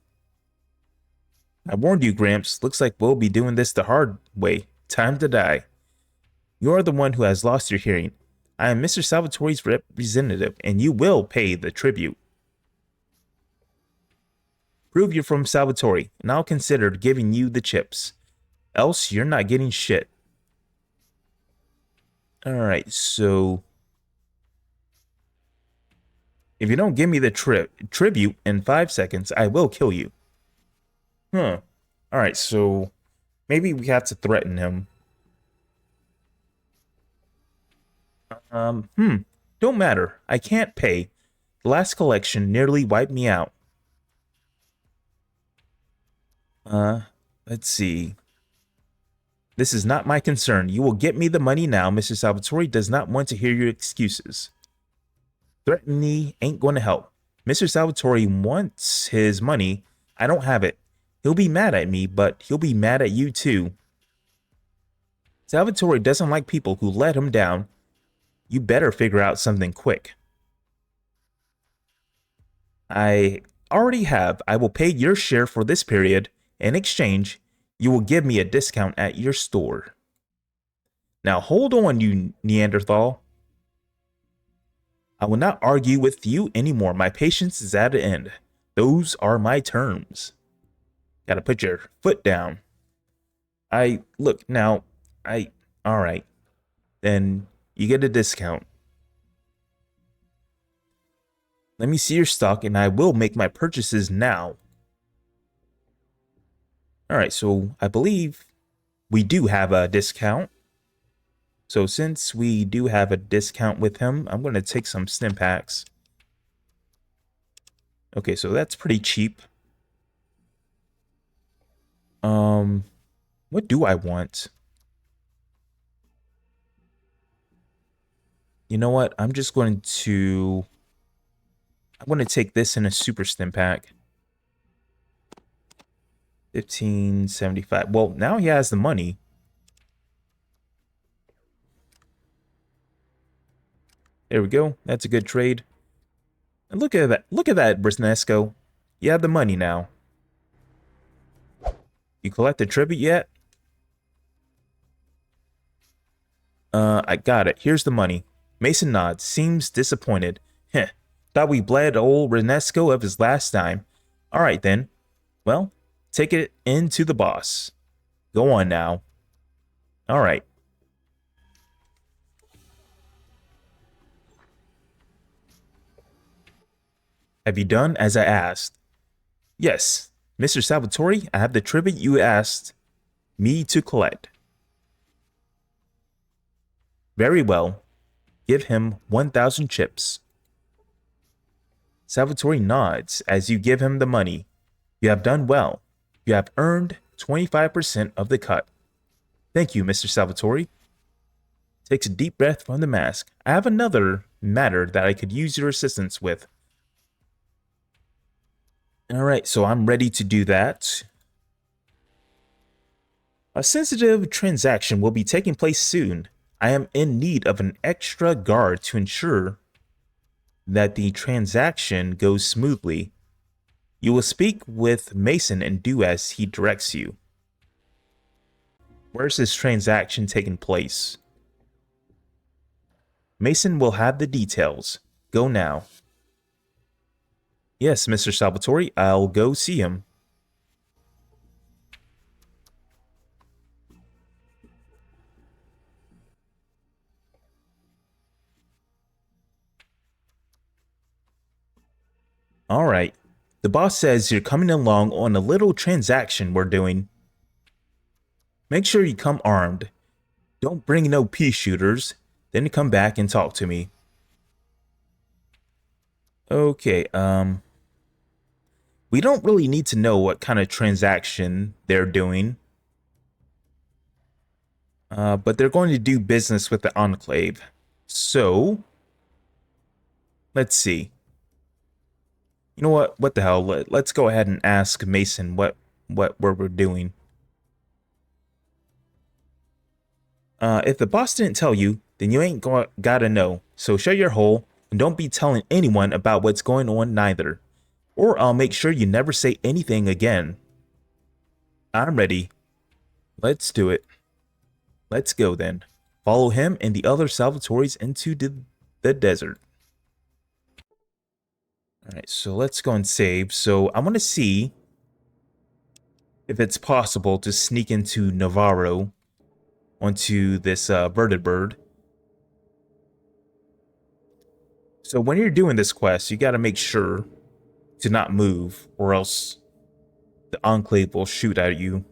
I warned you, Gramps. Looks like we'll be doing this the hard way. Time to die. You're the one who has lost your hearing. I am Mr. Salvatore's representative, and you will pay the tribute. Prove you're from Salvatore, and I'll consider giving you the chips. Else, you're not getting shit. Alright, so... if you don't give me the tribute in 5 seconds, I will kill you. Alright, so... maybe we have to threaten him. Don't matter. I can't pay. The last collection nearly wiped me out. Let's see. This is not my concern. You will get me the money now. Mr. Salvatore does not want to hear your excuses. Threatening me ain't going to help. Mr. Salvatore wants his money. I don't have it. He'll be mad at me, but he'll be mad at you too. Salvatore doesn't like people who let him down. You better figure out something quick. I already have. I will pay your share for this period. In exchange, you will give me a discount at your store. Now hold on, you Neanderthal. I will not argue with you anymore. My patience is at an end. Those are my terms. Gotta put your foot down. Alright. Then you get a discount. Let me see your stock and I will make my purchases now. Alright, so I believe we do have a discount. So since we do have a discount with him, I'm going to take some stim packs. Okay, so that's pretty cheap. What do I want? You know what? I'm going to take this in a super stim pack. 1575. Well, now he has the money. There we go. That's a good trade. And look at that. Look at that, Brisnesco. You have the money now. You collect the tribute yet? I got it. Here's the money. Mason nods. Seems disappointed. Heh. Thought we bled old Renesco of his last dime. Alright then. Well, take it in to the boss. Go on now. Alright. Have you done as I asked? Yes. Mr. Salvatore, I have the tribute you asked me to collect. Very well. Give him 1,000 chips. Salvatore nods as you give him the money. You have done well. You have earned 25% of the cut. Thank you, Mr. Salvatore. Takes a deep breath from the mask. I have another matter that I could use your assistance with. Alright, so I'm ready to do that. A sensitive transaction will be taking place soon. I am in need of an extra guard to ensure that the transaction goes smoothly. You will speak with Mason and do as he directs you. Where's this transaction taking place? Mason will have the details. Go now. Yes, Mr. Salvatore, I'll go see him. Alright. The boss says you're coming along on a little transaction we're doing. Make sure you come armed. Don't bring no pea shooters, then come back and talk to me. Okay, we don't really need to know what kind of transaction they're doing. But they're going to do business with the Enclave. So, let's see. You know what? What the hell? Let's go ahead and ask Mason what we're doing. If the boss didn't tell you, then you ain't gotta know. So shut your hole and don't be telling anyone about what's going on neither. Or I'll make sure you never say anything again. I'm ready. Let's do it. Let's go then. Follow him and the other Salvatores into the desert. Alright, so let's go and save. So I want to see if it's possible to sneak into Navarro onto this vertibird. So when you're doing this quest, you got to make sure to not move, or else the Enclave will shoot at you.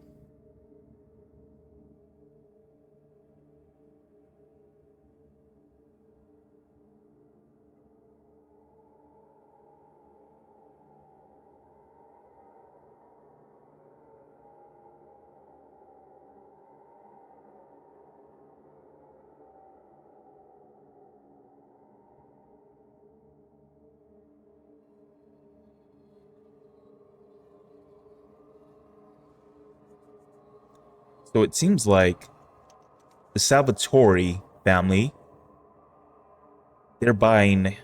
So it seems like the Salvatore family, they're buying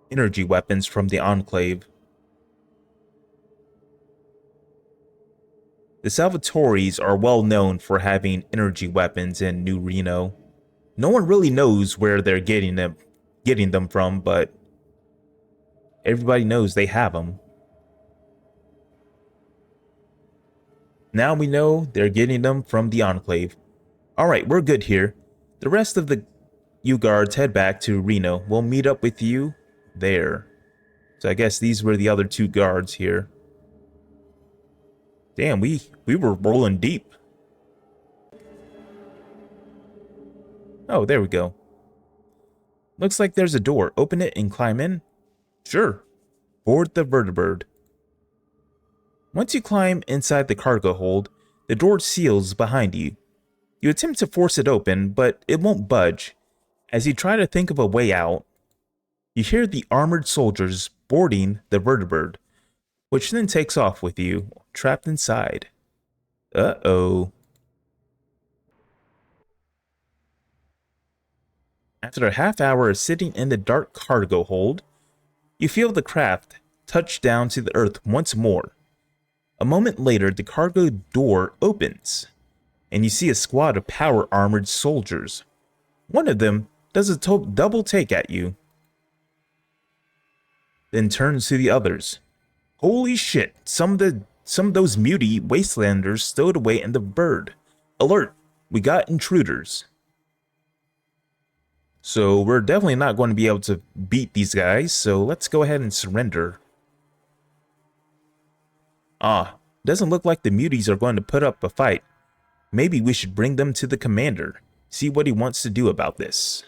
energy weapons from the Enclave. The Salvatores are well known for having energy weapons in New Reno. No one really knows where they're getting them from, but everybody knows they have them. Now we know they're getting them from the Enclave. Alright, we're good here. The rest of you guards head back to Reno. We'll meet up with you there. So I guess these were the other two guards here. Damn, we were rolling deep. Oh, there we go. Looks like there's a door. Open it and climb in. Sure. Board the vertibird. Once you climb inside the cargo hold, the door seals behind you. You attempt to force it open, but it won't budge. As you try to think of a way out, you hear the armored soldiers boarding the vertibird, which then takes off with you, trapped inside. Uh-oh. After a half hour of sitting in the dark cargo hold, you feel the craft touch down to the earth once more. A moment later, the cargo door opens, and you see a squad of power-armored soldiers. One of them does a double take at you, then turns to the others. Holy shit, some of those muty wastelanders stowed away in the bird. Alert, we got intruders. So we're definitely not going to be able to beat these guys, so let's go ahead and surrender. Doesn't look like the muties are going to put up a fight. Maybe we should bring them to the commander, see what he wants to do about this.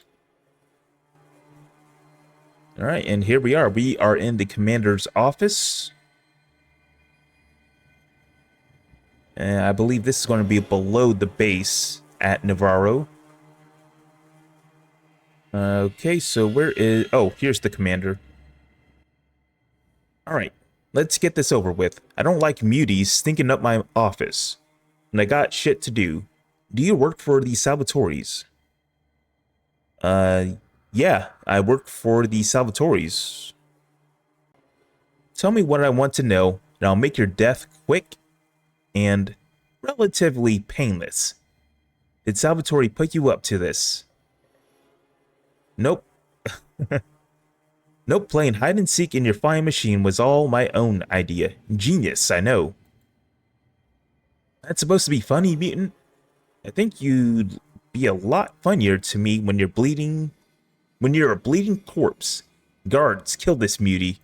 Alright, and here we are. We are in the commander's office. And I believe this is going to be below the base at Navarro. Okay, so where is... Oh, here's the commander. Alright, let's get this over with. I don't like muties stinking up my office. And I got shit to do. Do you work for the Salvatores? Yeah, I work for the Salvatores. Tell me what I want to know, and I'll make your death quick and relatively painless. Did Salvatore put you up to this? Nope. Nope, playing hide and seek in your flying machine was all my own idea. Genius, I know. That's supposed to be funny, mutant? I think you'd be a lot funnier to me when you're bleeding. When you're a bleeding corpse. Guards, kill this mutie.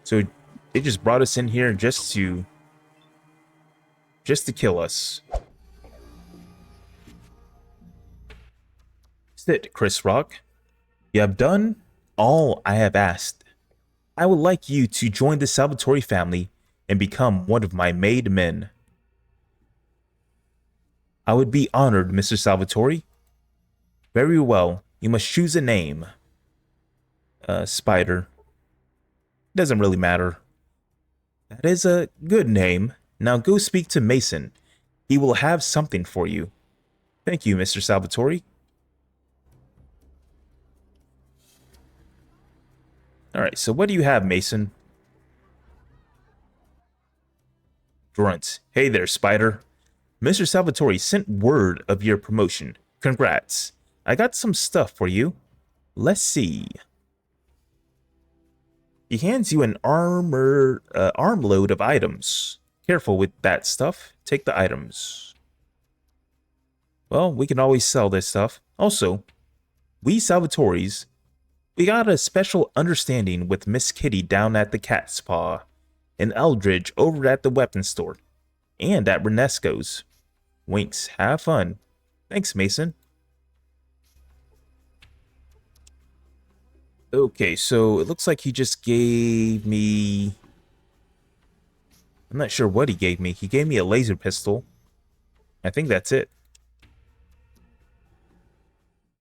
So they just brought us in here just to kill us. Sit, Chris Rock. You have done all I have asked. I would like you to join the Salvatore family and become one of my made men. I would be honored, Mr. Salvatore. Very well, you must choose a name. Spider. Doesn't really matter. That is a good name. Now go speak to Mason. He will have something for you. Thank you, Mr. Salvatore. Alright, so what do you have, Mason? Grunt. Hey there, Spider. Mr. Salvatore sent word of your promotion. Congrats. I got some stuff for you. Let's see. He hands you an armload of items. Careful with that stuff. Take the items. Well, we can always sell this stuff. Also, we Salvatores, we got a special understanding with Miss Kitty down at the Cat's Paw, and Eldridge over at the weapons store, and at Renesco's. Winks, have fun. Thanks, Mason. Okay, so it looks like he just gave me... I'm not sure what he gave me. He gave me a laser pistol. I think that's it.